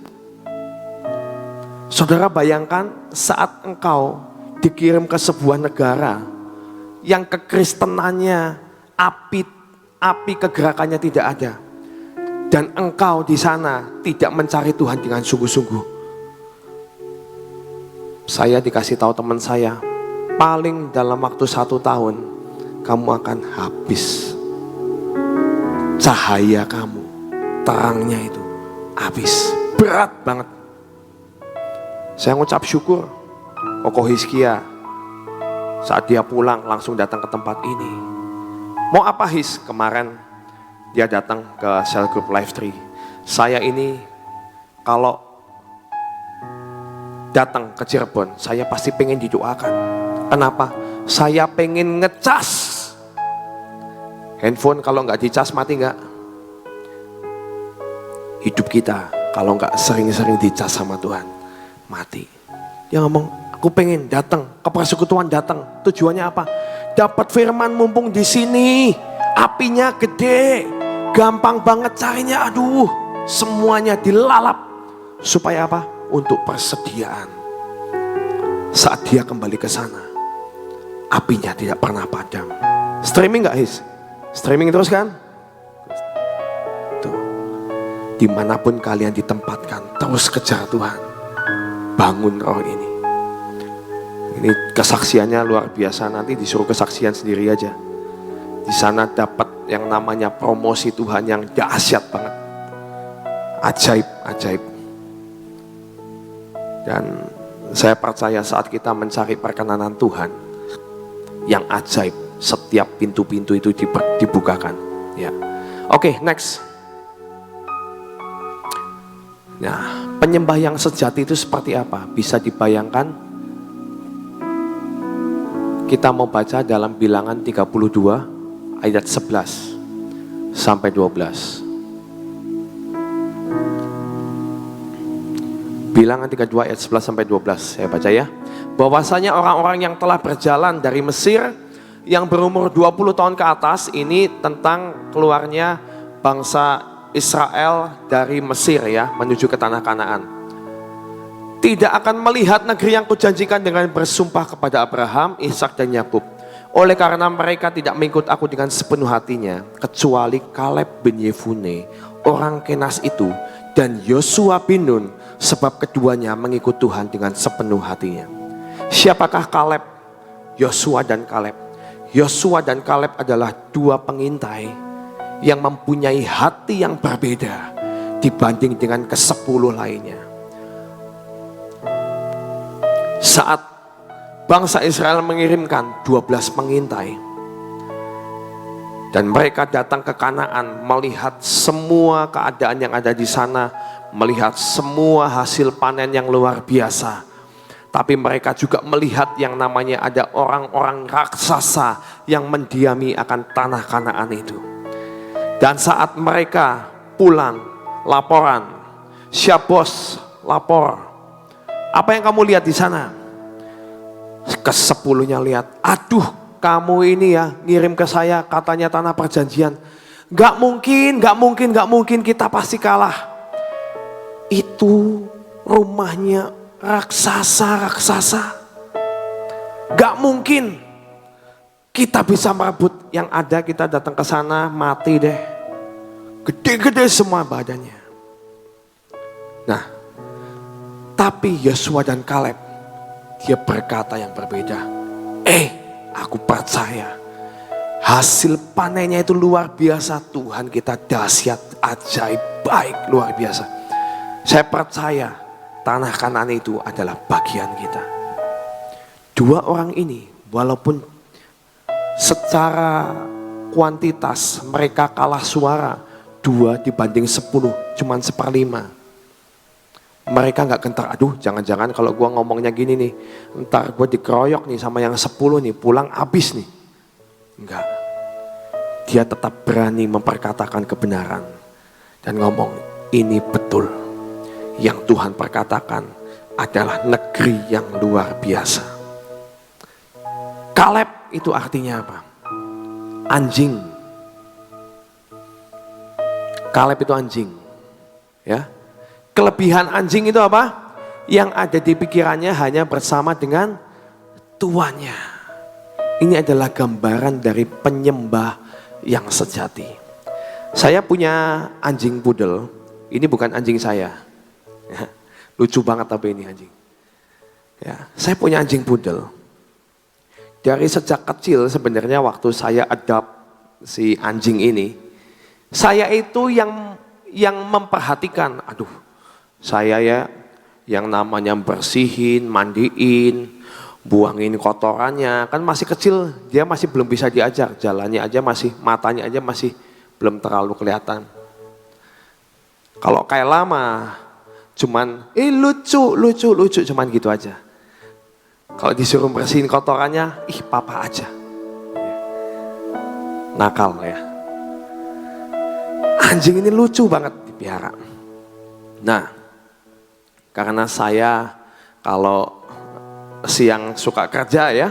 Saudara bayangkan saat engkau dikirim ke sebuah negara yang kekristenannya, api kegerakannya tidak ada, dan engkau di sana tidak mencari Tuhan dengan sungguh-sungguh. Saya dikasih tahu teman saya, paling dalam waktu 1 tahun kamu akan habis. Cahaya kamu, terangnya itu habis, berat banget. Saya ngucap syukur, Ko Hizkia saat dia pulang langsung datang ke tempat ini. Mau apa His? Kemarin dia datang ke Cell Group Life Tree. Saya ini kalau datang ke Cirebon, saya pasti pengen didoakan. Kenapa? Saya pengen ngecas. Handphone kalau nggak dicas mati nggak? Hidup kita kalau nggak sering-sering dicas sama Tuhan, mati. Dia ngomong, aku pengen datang ke persekutuan, datang. Tujuannya apa? Dapat firman, mumpung di sini apinya gede, gampang banget carinya. Aduh, semuanya dilalap. Supaya apa? Untuk persediaan. Saat dia kembali ke sana, apinya tidak pernah padam. Streaming nggak His? Streaming terus kan? Tuh. Dimanapun kalian ditempatkan, terus kejar Tuhan. Bangun roh ini. Ini kesaksiannya luar biasa. Nanti disuruh kesaksian sendiri aja. Di sana dapat yang namanya promosi Tuhan yang dahsyat banget. Ajaib. Dan saya percaya saat kita mencari perkenanan Tuhan yang ajaib, setiap pintu-pintu itu dibukakan. Ya. Oke, next. Nah, penyembah yang sejati itu seperti apa? Bisa dibayangkan? Kita mau baca dalam Bilangan 32 ayat 11 sampai 12. Bilangan 32 ayat 11 sampai 12. Saya baca ya. Bahwasanya orang-orang yang telah berjalan dari Mesir yang berumur 20 tahun ke atas, ini tentang keluarnya bangsa Israel dari Mesir ya, menuju ke tanah Kanaan. Tidak akan melihat negeri yang kujanjikan dengan bersumpah kepada Abraham, Ishak dan Yakub. Oleh karena mereka tidak mengikut aku dengan sepenuh hatinya, kecuali Kaleb bin Yefune, orang Kenas itu, dan Yosua bin Nun, sebab keduanya mengikut Tuhan dengan sepenuh hatinya. Siapakah Kaleb? Yosua dan Kaleb. Yosua dan Kaleb adalah dua pengintai yang mempunyai hati yang berbeda dibanding dengan ke-10 lainnya. Saat bangsa Israel mengirimkan 12 pengintai Dan mereka datang ke Kanaan, melihat semua keadaan yang ada di sana, melihat semua hasil panen yang luar biasa. Tapi mereka juga melihat yang namanya ada orang-orang raksasa yang mendiami akan tanah Kanaan itu. Dan saat mereka pulang, laporan, siap bos, lapor. Apa yang kamu lihat di sana? Ke-10-nya lihat, aduh kamu ini ya ngirim ke saya katanya tanah perjanjian. Gak mungkin kita pasti kalah. Itu rumahnya raksasa. Gak mungkin kita bisa merebut. Yang ada kita datang ke sana mati deh. Gede-gede semua badannya. Nah, tapi Yosua dan Kaleb, dia berkata yang berbeda. Aku percaya hasil panennya itu luar biasa. Tuhan kita dahsyat, ajaib, baik, luar biasa. Saya percaya tanah Kanaan itu adalah bagian kita. Dua orang ini walaupun secara kuantitas mereka kalah suara 2 dibanding 10, cuman 1/5. Mereka gak gentar, aduh jangan-jangan kalau gue ngomongnya gini nih, ntar gue dikeroyok nih sama yang 10 nih, pulang habis nih. Enggak. Dia tetap berani memperkatakan kebenaran. Dan ngomong, ini betul. Yang Tuhan perkatakan adalah negeri yang luar biasa. Kaleb itu artinya apa? Anjing. Kaleb itu anjing. Ya. Kelebihan anjing itu apa? Yang ada di pikirannya hanya bersama dengan tuannya. Ini adalah gambaran dari penyembah yang sejati. Saya punya anjing pudel. Ini bukan anjing saya. Ya, lucu banget tapi ini anjing. Ya, saya punya anjing pudel. Dari sejak kecil sebenarnya waktu saya adopt si anjing ini, saya itu yang memperhatikan. Aduh. Saya ya yang namanya bersihin, mandiin, buangin kotorannya. Kan masih kecil, dia masih belum bisa diajar. Jalannya aja masih, matanya aja masih belum terlalu kelihatan. Kalau kayak lama, cuman lucu, cuman gitu aja. Kalau disuruh bersihin kotorannya, papa aja. Nakal ya. Anjing ini lucu banget dipelihara. Nah, karena saya kalau siang suka kerja ya,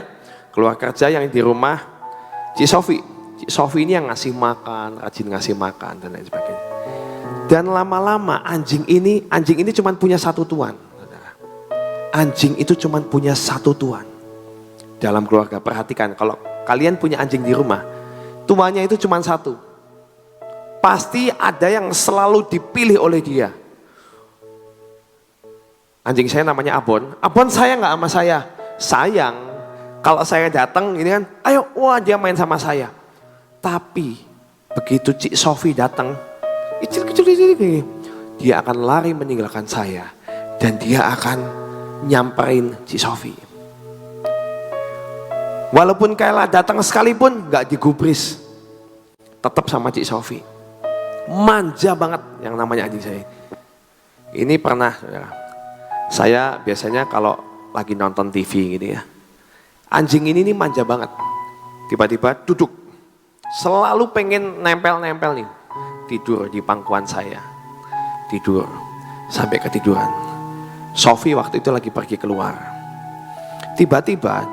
keluar kerja yang di rumah Cik Sofi. Cik Sofi ini yang ngasih makan, rajin ngasih makan dan lain sebagainya. Dan lama-lama anjing ini cuma punya satu tuan. Anjing itu cuma punya satu tuan. Dalam keluarga, perhatikan kalau kalian punya anjing di rumah, tuannya itu cuma satu. Pasti ada yang selalu dipilih oleh dia. Anjing saya namanya Abon. Abon sayang gak sama saya? Sayang. Kalau saya datang ini kan, ayo, wah dia main sama saya. Tapi begitu Cik Sofi datang, kecil, dia akan lari meninggalkan saya. Dan dia akan nyamperin Cik Sofi. Walaupun Kayla datang sekalipun gak digubris. Tetap sama Cik Sofi. Manja banget yang namanya anjing saya. Ini pernah, saya biasanya kalau lagi nonton TV gitu ya, anjing ini nih manja banget. Tiba-tiba duduk, selalu pengen nempel-nempel nih, tidur di pangkuan saya, tidur sampai ketiduran. Sofi waktu itu lagi pergi keluar. Tiba-tiba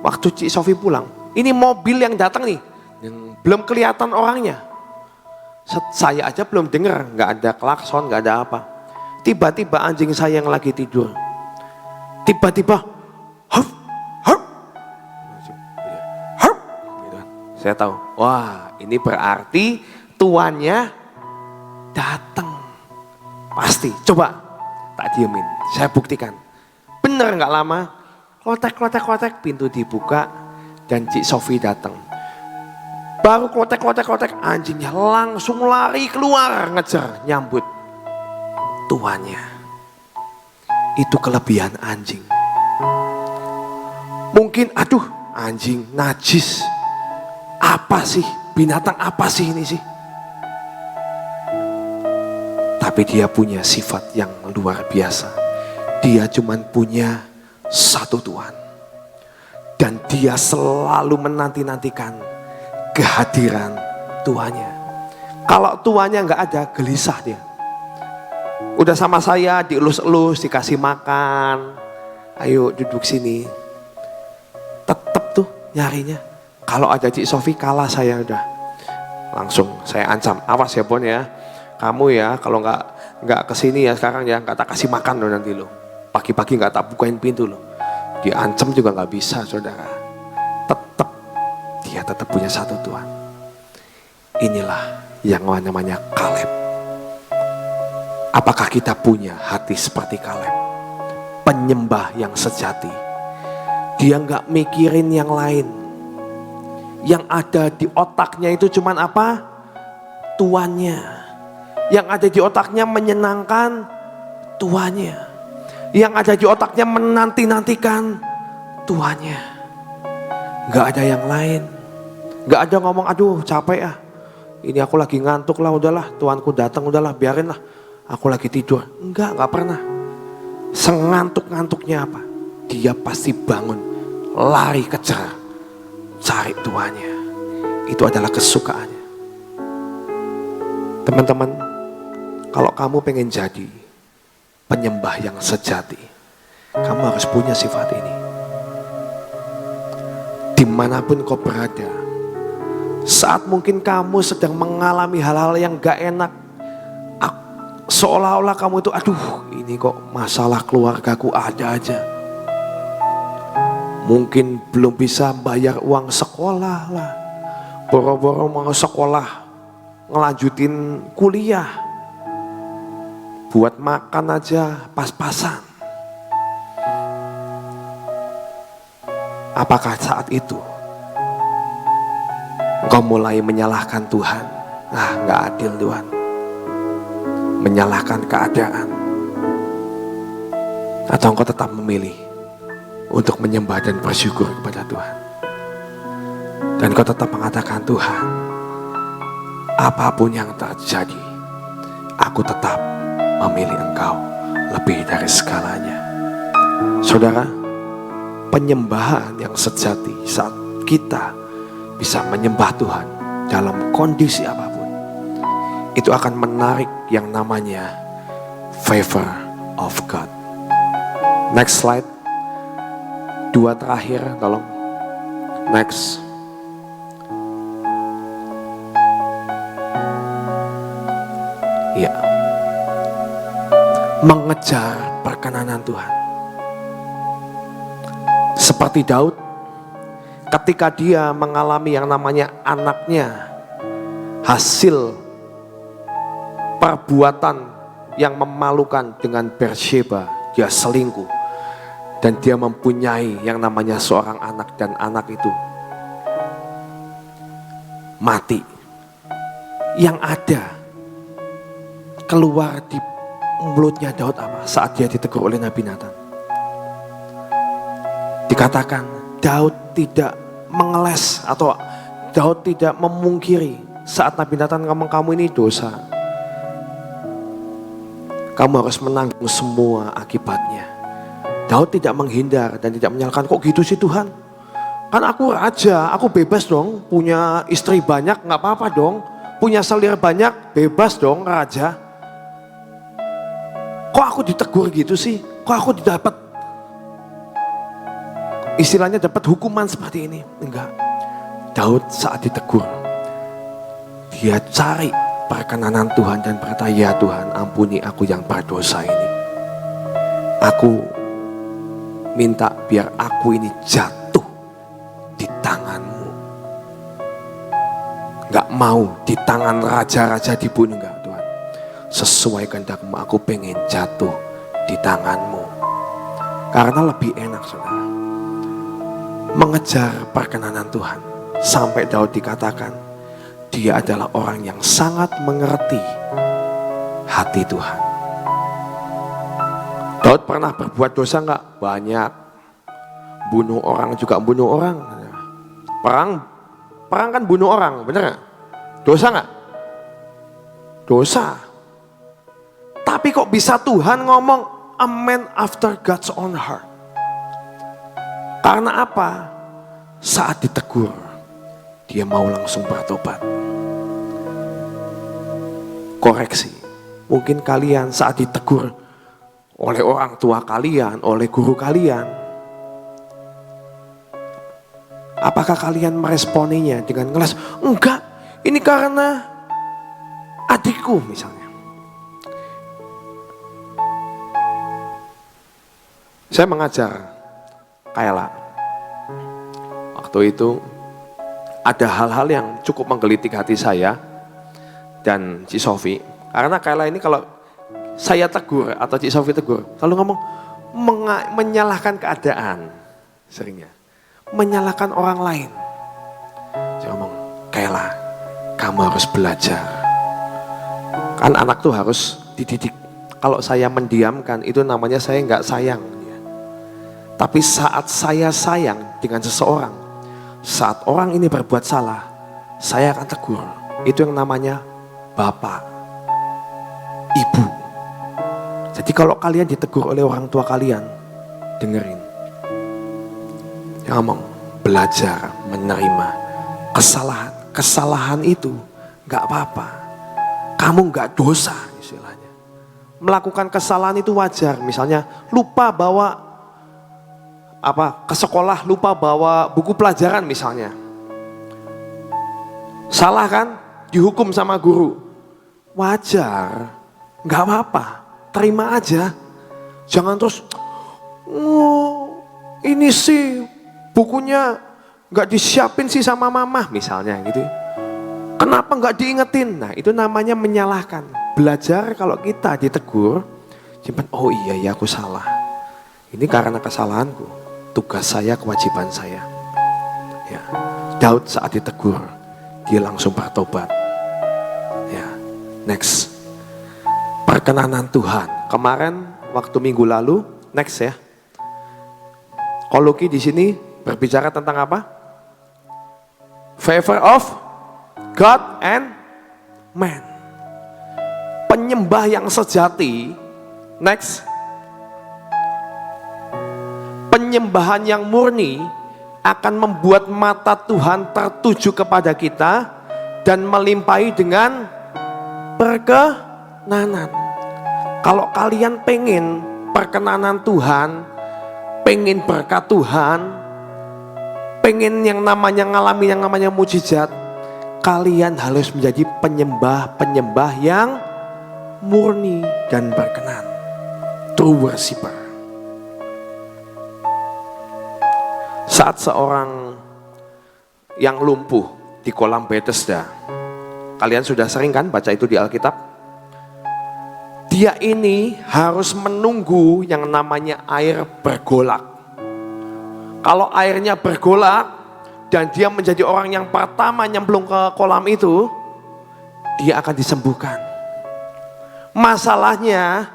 waktu Cik Sofi pulang, ini mobil yang datang nih, yang belum kelihatan orangnya. Saya aja belum dengar, nggak ada klakson, nggak ada apa. Tiba-tiba anjing saya yang lagi tidur, tiba-tiba, huff, gitu. Saya tahu, wah ini berarti tuannya datang, pasti. Coba tak diemin, saya buktikan. Bener nggak lama, klotek, pintu dibuka dan Cik Sofi datang. Baru klotek, anjingnya langsung lari keluar ngejar, nyambut tuannya. Itu kelebihan anjing. Mungkin aduh anjing najis. Apa sih? binatang apa sih ini sih? Tapi dia punya sifat yang luar biasa. Dia cuman punya satu Tuhan. Dan dia selalu menanti-nantikan kehadiran Tuhannya. Kalau Tuhannya nggak ada, gelisah dia. Udah sama saya dielus-elus, dikasih makan. Ayo duduk sini. Tetap tuh nyarinya. Kalau ada Cik Sofi kalah saya udah. Langsung saya ancam, awas ya Bon ya. Kamu ya kalau nggak kesini ya sekarang ya, nggak tak kasih makan loh nanti lo. Pagi-pagi nggak tak bukain pintu loh. Diancam juga nggak bisa saudara. Dia tetap punya satu Tuhan. Inilah yang namanya Kaleb. Apakah kita punya hati seperti Kaleb? Penyembah yang sejati. Dia nggak mikirin yang lain. Yang ada di otaknya itu cuman apa? Tuannya. Yang ada di otaknya menyenangkan Tuannya. Yang ada di otaknya menanti-nantikan Tuannya. Gak ada yang lain. Gak ada ngomong, aduh capek ya. Ini aku lagi ngantuk lah, udahlah Tuanku datang, udahlah biarin lah. Aku lagi tidur. Enggak pernah. Sengantuk-ngantuknya apa? Dia pasti bangun, lari kejar, cari Tuannya. Itu adalah kesukaannya. Teman-teman, kalau kamu pengen jadi penyembah yang sejati, kamu harus punya sifat ini. Dimanapun kau berada, saat mungkin kamu sedang mengalami hal-hal yang gak enak, seolah-olah kamu itu, aduh ini kok masalah keluargaku ada aja. Mungkin belum bisa bayar uang sekolah lah, boro-boro mau sekolah, ngelanjutin kuliah, buat makan aja pas-pasan. Apakah saat itu engkau mulai menyalahkan Tuhan? Gak adil Tuhan. Menyalahkan keadaan. Atau engkau tetap memilih untuk menyembah dan bersyukur kepada Tuhan. Dan engkau tetap mengatakan, Tuhan, apapun yang terjadi, aku tetap memilih Engkau lebih dari segalanya. Saudara, penyembahan yang sejati saat kita bisa menyembah Tuhan dalam kondisi apapun, itu akan menarik yang namanya favor of God. Next slide. 2 terakhir, tolong. Next. Ya. Mengejar perkenanan Tuhan. Seperti Daud, ketika dia mengalami yang namanya anaknya hasil perbuatan yang memalukan dengan Bersheba, dia selingkuh. Dan dia mempunyai yang namanya seorang anak, dan anak itu mati. Yang ada keluar di mulutnya Daud apa? Saat dia ditegur oleh Nabi Nathan. Dikatakan Daud tidak mengeles atau Daud tidak memungkiri saat Nabi Nathan ngomong, kamu ini dosa. Kamu harus menanggung semua akibatnya. Daud tidak menghindar dan tidak menyalahkan, kok gitu sih Tuhan? Kan aku raja, aku bebas dong, punya istri banyak gak apa-apa dong, punya selir banyak, bebas dong raja. Kok aku ditegur gitu sih? Kok aku didapat, istilahnya dapat hukuman seperti ini? Enggak. Daud saat ditegur, dia cari perkenanan Tuhan dan berkata, ya Tuhan ampuni aku yang berdosa ini. Aku minta biar aku ini jatuh di tangan-Mu. Gak mau di tangan raja-raja dibunuh, enggak Tuhan. Sesuai kehendak-Mu, aku pengen jatuh di tangan-Mu. Karena lebih enak saudara, mengejar perkenanan Tuhan. Sampai Daud dikatakan, dia adalah orang yang sangat mengerti hati Tuhan. Daud pernah berbuat dosa enggak? Banyak. Bunuh orang juga bunuh orang. Perang kan bunuh orang, benar enggak? Dosa nggak? Dosa. Tapi kok bisa Tuhan ngomong a man after God's own heart? Karena apa? Saat ditegur, dia mau langsung bertobat. Koreksi. Mungkin kalian saat ditegur oleh orang tua kalian, oleh guru kalian, apakah kalian meresponinya dengan ngeles? Enggak, ini karena adikku misalnya. Saya mengajar Kayla. Waktu itu ada hal-hal yang cukup menggelitik hati saya dan Ci Sofi. Karena Kayla ini kalau saya tegur atau Ci Sofi tegur, lalu ngomong menyalahkan keadaan seringnya. Menyalahkan orang lain. Saya ngomong, Kayla, kamu harus belajar. Kan anak tuh harus dididik. Kalau saya mendiamkan, itu namanya saya nggak sayang. Tapi saat saya sayang dengan seseorang, saat orang ini berbuat salah, saya akan tegur. Itu yang namanya bapak, ibu. Jadi kalau kalian ditegur oleh orang tua kalian, dengerin. Yang ngomong, belajar menerima kesalahan. Kesalahan itu gak apa-apa. Kamu gak dosa istilahnya. Melakukan kesalahan itu wajar. Misalnya lupa bawa ke sekolah, lupa bawa buku pelajaran misalnya. Salah kan? Dihukum sama guru. Wajar. Gak apa-apa. Terima aja. Jangan terus, ini sih bukunya gak disiapin sih sama mama misalnya gitu. Kenapa gak diingetin? Nah itu namanya menyalahkan. Belajar kalau kita ditegur, simpan, oh iya aku salah. Ini karena kesalahanku. Tugas saya, kewajiban saya. Ya. Daud saat ditegur, dia langsung bertobat. Ya. Next. Perkenanan Tuhan. Kemarin waktu minggu lalu, next ya. Koloki di sini berbicara tentang apa? Favor of God and man. Penyembah yang sejati. Next. Penyembahan yang murni akan membuat mata Tuhan tertuju kepada kita dan melimpahi dengan perkenanan. Kalau kalian pengen perkenanan Tuhan, pengen berkat Tuhan, pengen yang namanya mujizat, kalian harus menjadi penyembah yang murni dan berkenan. True worshiper. Saat seorang yang lumpuh di kolam Bethesda, kalian sudah sering kan baca itu di Alkitab? Dia ini harus menunggu yang namanya air bergolak. Kalau airnya bergolak dan dia menjadi orang yang pertama nyemplung ke kolam itu, dia akan disembuhkan. Masalahnya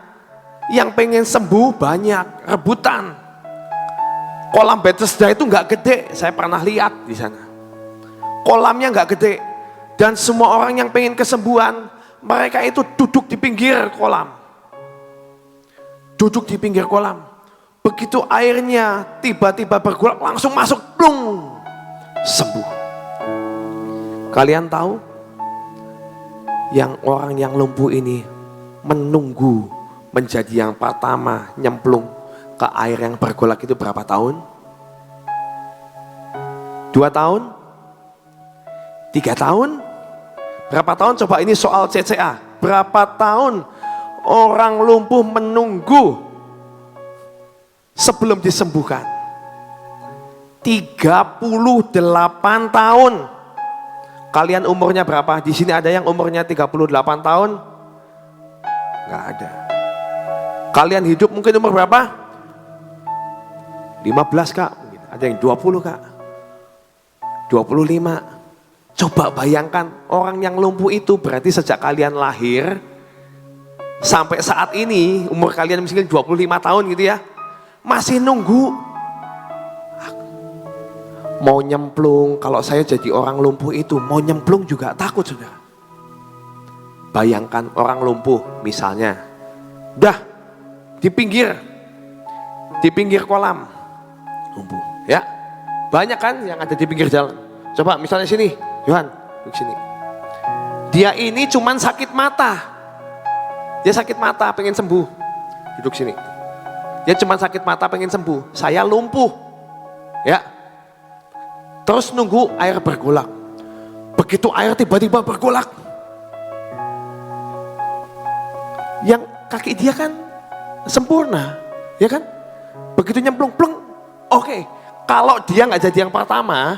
yang pengen sembuh banyak, rebutan. Kolam Bethesda itu nggak gede, saya pernah lihat di sana. Kolamnya nggak gede, dan semua orang yang pengen kesembuhan, mereka itu duduk di pinggir kolam. Duduk di pinggir kolam. Begitu airnya tiba-tiba bergolak, langsung masuk, plung, sembuh. Kalian tahu, yang orang yang lumpuh ini menunggu menjadi yang pertama nyemplung ke air yang bergolak itu berapa tahun? 2 tahun? 3 tahun? Berapa tahun? Coba ini soal CCA. Berapa tahun orang lumpuh menunggu sebelum disembuhkan? 38 tahun. Kalian umurnya berapa? Di sini ada yang umurnya 38 tahun? Enggak ada. Kalian hidup mungkin umur berapa? 15 kak, ada yang 20 kak, 25. Coba bayangkan orang yang lumpuh itu berarti sejak kalian lahir sampai saat ini umur kalian mungkin 25 tahun gitu ya, masih nunggu Mau nyemplung, kalau saya jadi orang lumpuh itu, mau nyemplung juga takut saudara. Bayangkan orang lumpuh misalnya, dah di pinggir kolam, lumpuh. Ya, banyak kan yang ada di pinggir jalan. Coba misalnya sini, Yohan, duduk sini. Dia ini cuman sakit mata. Dia sakit mata, pengen sembuh. Duduk sini. Dia cuman sakit mata, pengen sembuh. Saya lumpuh. Ya. Terus nunggu air bergolak. Begitu air tiba-tiba bergolak, yang kaki dia kan sempurna, ya kan? Begitu nyemplung, pleng. Oke, kalau dia nggak jadi yang pertama,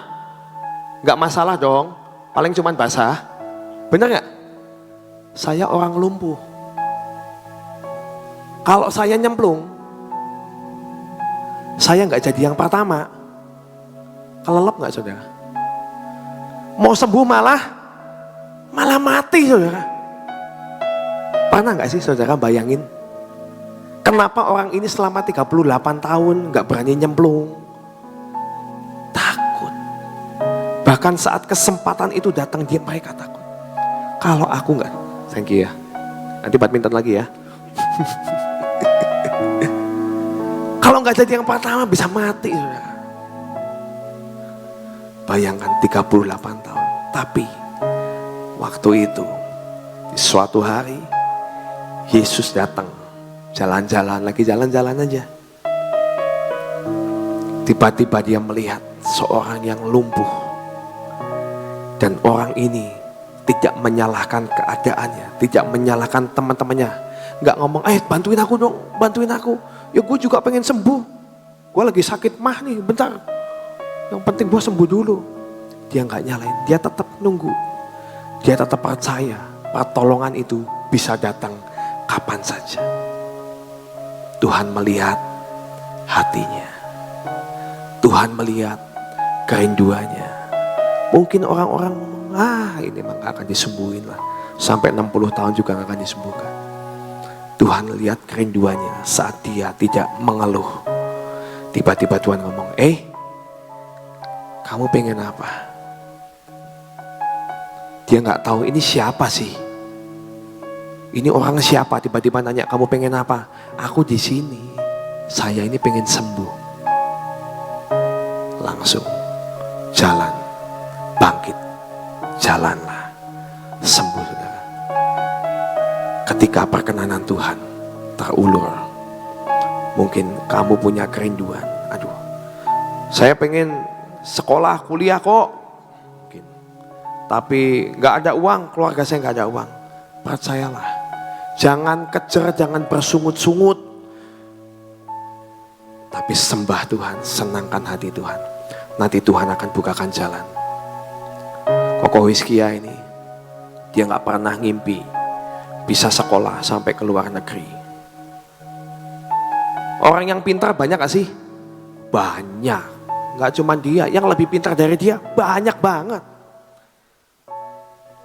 nggak masalah dong. Paling cuman basah. Bener nggak? Saya orang lumpuh. Kalau saya nyemplung, saya nggak jadi yang pertama. Kelelep nggak saudara? Mau sembuh malah mati saudara. Pernah nggak sih saudara bayangin? Kenapa orang ini selama 38 tahun nggak berani nyemplung? Takut. Bahkan saat kesempatan itu datang mereka takut. Kalau aku nggak, thank you ya. Nanti badminton lagi ya. Kalau nggak jadi yang pertama bisa mati saudara. Bayangkan 38 tahun. Tapi waktu itu di suatu hari Yesus datang. Jalan-jalan aja. Tiba-tiba dia melihat seorang yang lumpuh. Dan orang ini tidak menyalahkan keadaannya, tidak menyalahkan teman-temannya. Nggak ngomong, bantuin aku dong, bantuin aku. Ya gue juga pengen sembuh. Gue lagi sakit mah nih, bentar. Yang penting gue sembuh dulu. Dia nggak nyalain, dia tetap nunggu. Dia tetap percaya pertolongan itu bisa datang kapan saja. Tuhan melihat hatinya. Tuhan melihat kerinduannya. Mungkin orang-orang ngomong, ini memang gak akan disembuhin lah. Sampai 60 tahun juga gak akan disembuhkan. Tuhan lihat kerinduannya saat dia tidak mengeluh. Tiba-tiba Tuhan ngomong, kamu pengen apa? Dia gak tahu ini siapa sih. Ini orang siapa? Tiba-tiba nanya, kamu pengen apa? Aku di sini. Saya ini pengen sembuh. Langsung jalan, bangkit, jalanlah, sembuh saudara. Ketika perkenanan Tuhan terulur, mungkin kamu punya kerinduan. Saya pengen sekolah, kuliah kok. Mungkin. Tapi nggak ada uang, keluarga saya nggak ada uang. Percayalah. Jangan kejar, jangan bersungut-sungut. Tapi sembah Tuhan, senangkan hati Tuhan. Nanti Tuhan akan bukakan jalan. Kokoh Hizkia ini, dia gak pernah ngimpi bisa sekolah sampai ke luar negeri. Orang yang pintar banyak gak sih? Banyak. Gak cuma dia, yang lebih pintar dari dia banyak banget.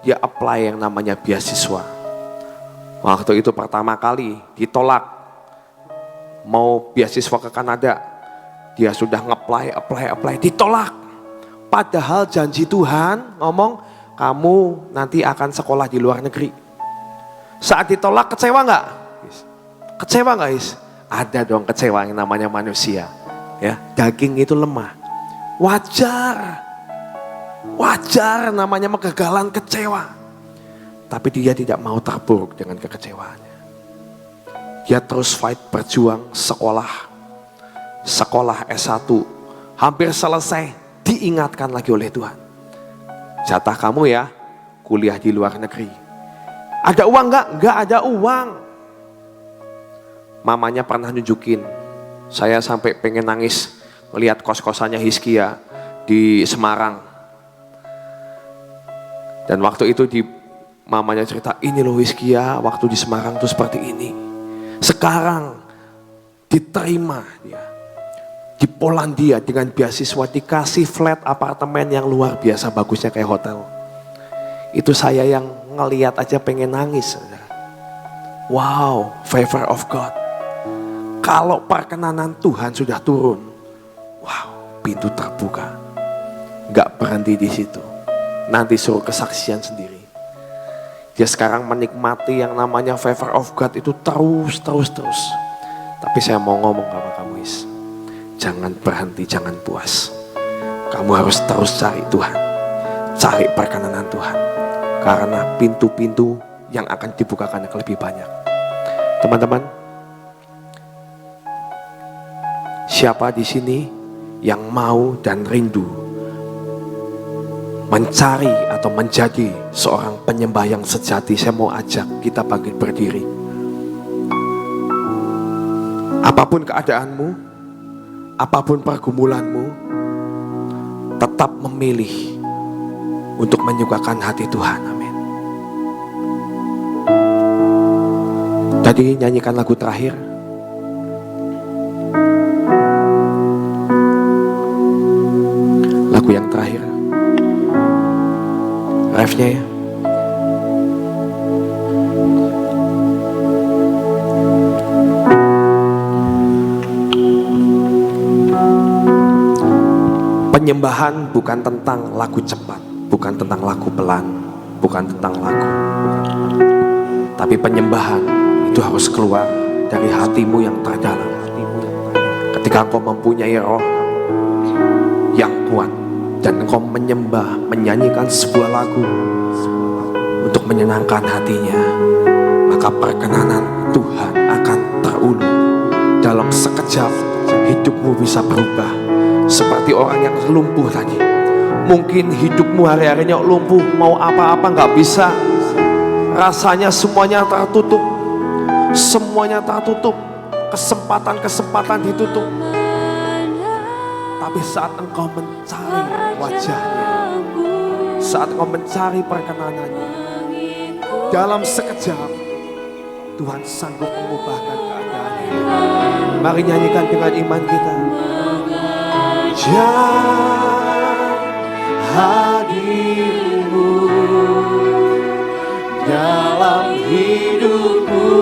Dia apply yang namanya beasiswa. Waktu itu pertama kali ditolak, mau beasiswa ke Kanada, dia sudah apply, ditolak. Padahal janji Tuhan ngomong, kamu nanti akan sekolah di luar negeri. Saat ditolak kecewa nggak? Kecewa nggak Is? Ada dong kecewa, yang namanya manusia. Ya, daging itu lemah. Wajar namanya kegagalan, kecewa. Tapi dia tidak mau terpuruk dengan kekecewaannya. Dia terus fight, berjuang, sekolah S1, hampir selesai, diingatkan lagi oleh Tuhan. Jatah kamu ya, kuliah di luar negeri. Ada uang nggak? Nggak ada uang. Mamanya pernah nunjukin, saya sampai pengen nangis melihat kos-kosannya Hizkia di Semarang. Dan waktu itu mamanya cerita, ini loh Hizkia waktu di Semarang tuh seperti ini. Sekarang diterima dia di Polandia dengan beasiswa, dikasih flat apartemen yang luar biasa bagusnya kayak hotel. Itu saya yang ngeliat aja pengen nangis. Wow, favor of God. Kalau perkenanan Tuhan sudah turun, wow, pintu terbuka. Gak berhenti di situ. Nanti suruh kesaksian sendiri. Dia sekarang menikmati yang namanya favor of God itu terus. Tapi saya mau ngomong sama kamu, Is. Jangan berhenti, jangan puas. Kamu harus terus cari Tuhan. Cari perkenanan Tuhan. Karena pintu-pintu yang akan dibukakan yang lebih banyak. Teman-teman, siapa di sini yang mau dan rindu mencari atau menjadi seorang penyembah yang sejati? Saya mau ajak kita bangkit berdiri. Apapun keadaanmu, apapun pergumulanmu, tetap memilih untuk menyukakan hati Tuhan. Amin. Tadi nyanyikan lagu terakhir. Lagu yang terakhir. Refnya ya. Penyembahan bukan tentang lagu cepat, bukan tentang lagu pelan, bukan tentang lagu. Tapi penyembahan itu harus keluar dari hatimu yang terdalam. Ketika engkau mempunyai roh yang kuat dan engkau menyembah, menyanyikan sebuah lagu untuk menyenangkan hatinya, maka perkenanan Tuhan akan terulur. Dalam sekejap hidupmu bisa berubah seperti orang yang lumpuh tadi. Mungkin hidupmu hari-harinya lumpuh, mau apa-apa gak bisa. Rasanya semuanya tertutup. Semuanya tertutup. Kesempatan-kesempatan ditutup. Tapi saat engkau mencari wajahnya, saat engkau mencari perkenanannya, dalam sekejap Tuhan sanggup mengubahkan keadaannya. Mari nyanyikan dengan iman kita. Hadirmu dalam hidupku,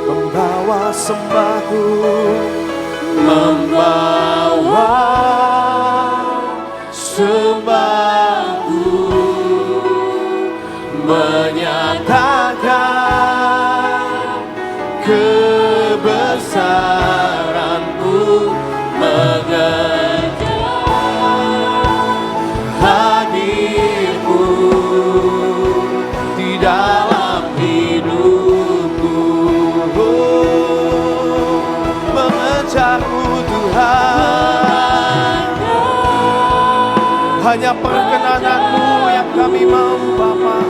membawa sembahku, membawa sembahku, menyatakan kebesaranmu, mengejar hadirmu di dalam hidupku, mengejarmu Tuhan. Hanya perkenananmu yang kami mau, Bapa.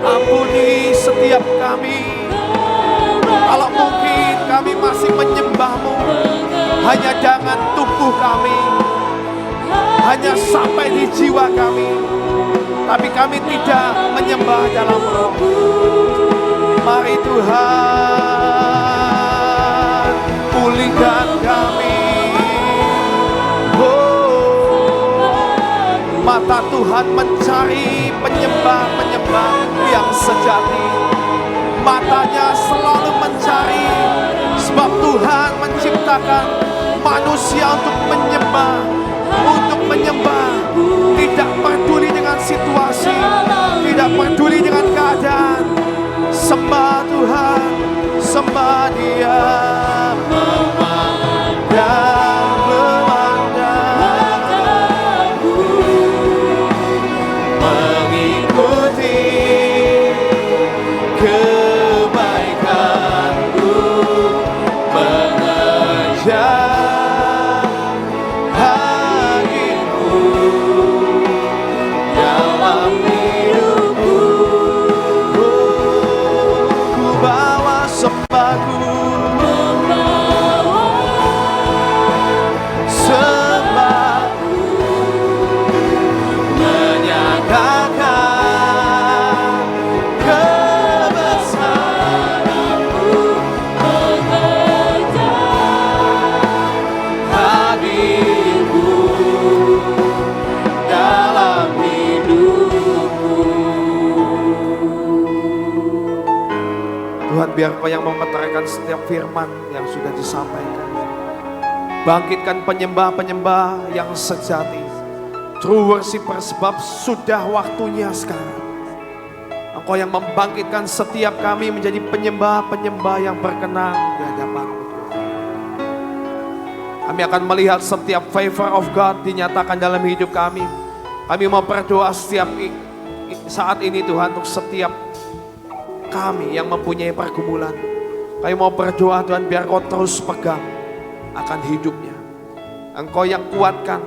Ampuni setiap kami. Kalau mungkin kami masih menyembah-Mu, hanya jangan tubuh kami, hanya sampai di jiwa kami, tapi kami tidak menyembah dalam roh. Mari Tuhan, pulihkan kami. Mata Tuhan mencari penyembah-penyembah yang sejati. Matanya selalu mencari, sebab Tuhan menciptakan manusia untuk menyembah, tidak peduli dengan situasi, tidak peduli dengan keadaan. Sembah Tuhan, sembah Dia, mengikuti kebaikan-Mu, mengejar hadir-Mu dalam hidupku. Ku bawa sembahku, sembahku, menyatakan kebesaran-Mu, mengejar hadir-Mu dalam hidupku. Tuhan, biar Kau yang memeteraikan setiap firman yang sudah disampaikan. bangkitkan penyembah-penyembah yang sejati. True worshiper, sebab sudah waktunya sekarang. Engkau yang membangkitkan setiap kami menjadi penyembah-penyembah yang berkenan di hadapan-Mu. Kami akan melihat setiap favor of God dinyatakan dalam hidup kami. Kami mau berdoa setiap saat ini Tuhan untuk setiap kami yang mempunyai pergumulan. Kami mau berdoa Tuhan biar Kau terus pegang akan hidupnya. Engkau yang kuatkan,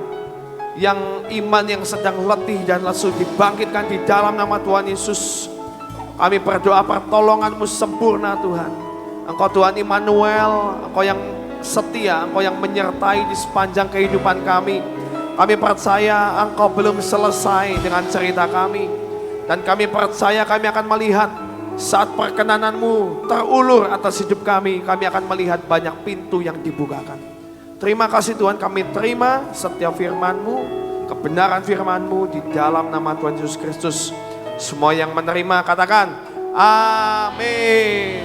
yang iman yang sedang letih dan lesu dibangkitkan di dalam nama Tuhan Yesus. Kami berdoa pertolongan-Mu sempurna Tuhan. Engkau Tuhan Immanuel, Engkau yang setia, Engkau yang menyertai di sepanjang kehidupan kami. Kami percaya Engkau belum selesai dengan cerita kami. Dan kami percaya kami akan melihat saat perkenanan-Mu terulur atas hidup kami akan melihat banyak pintu yang dibukakan. Terima kasih Tuhan, kami terima setiap firman-Mu, kebenaran firman-Mu di dalam nama Tuhan Yesus Kristus. Semua yang menerima katakan amin.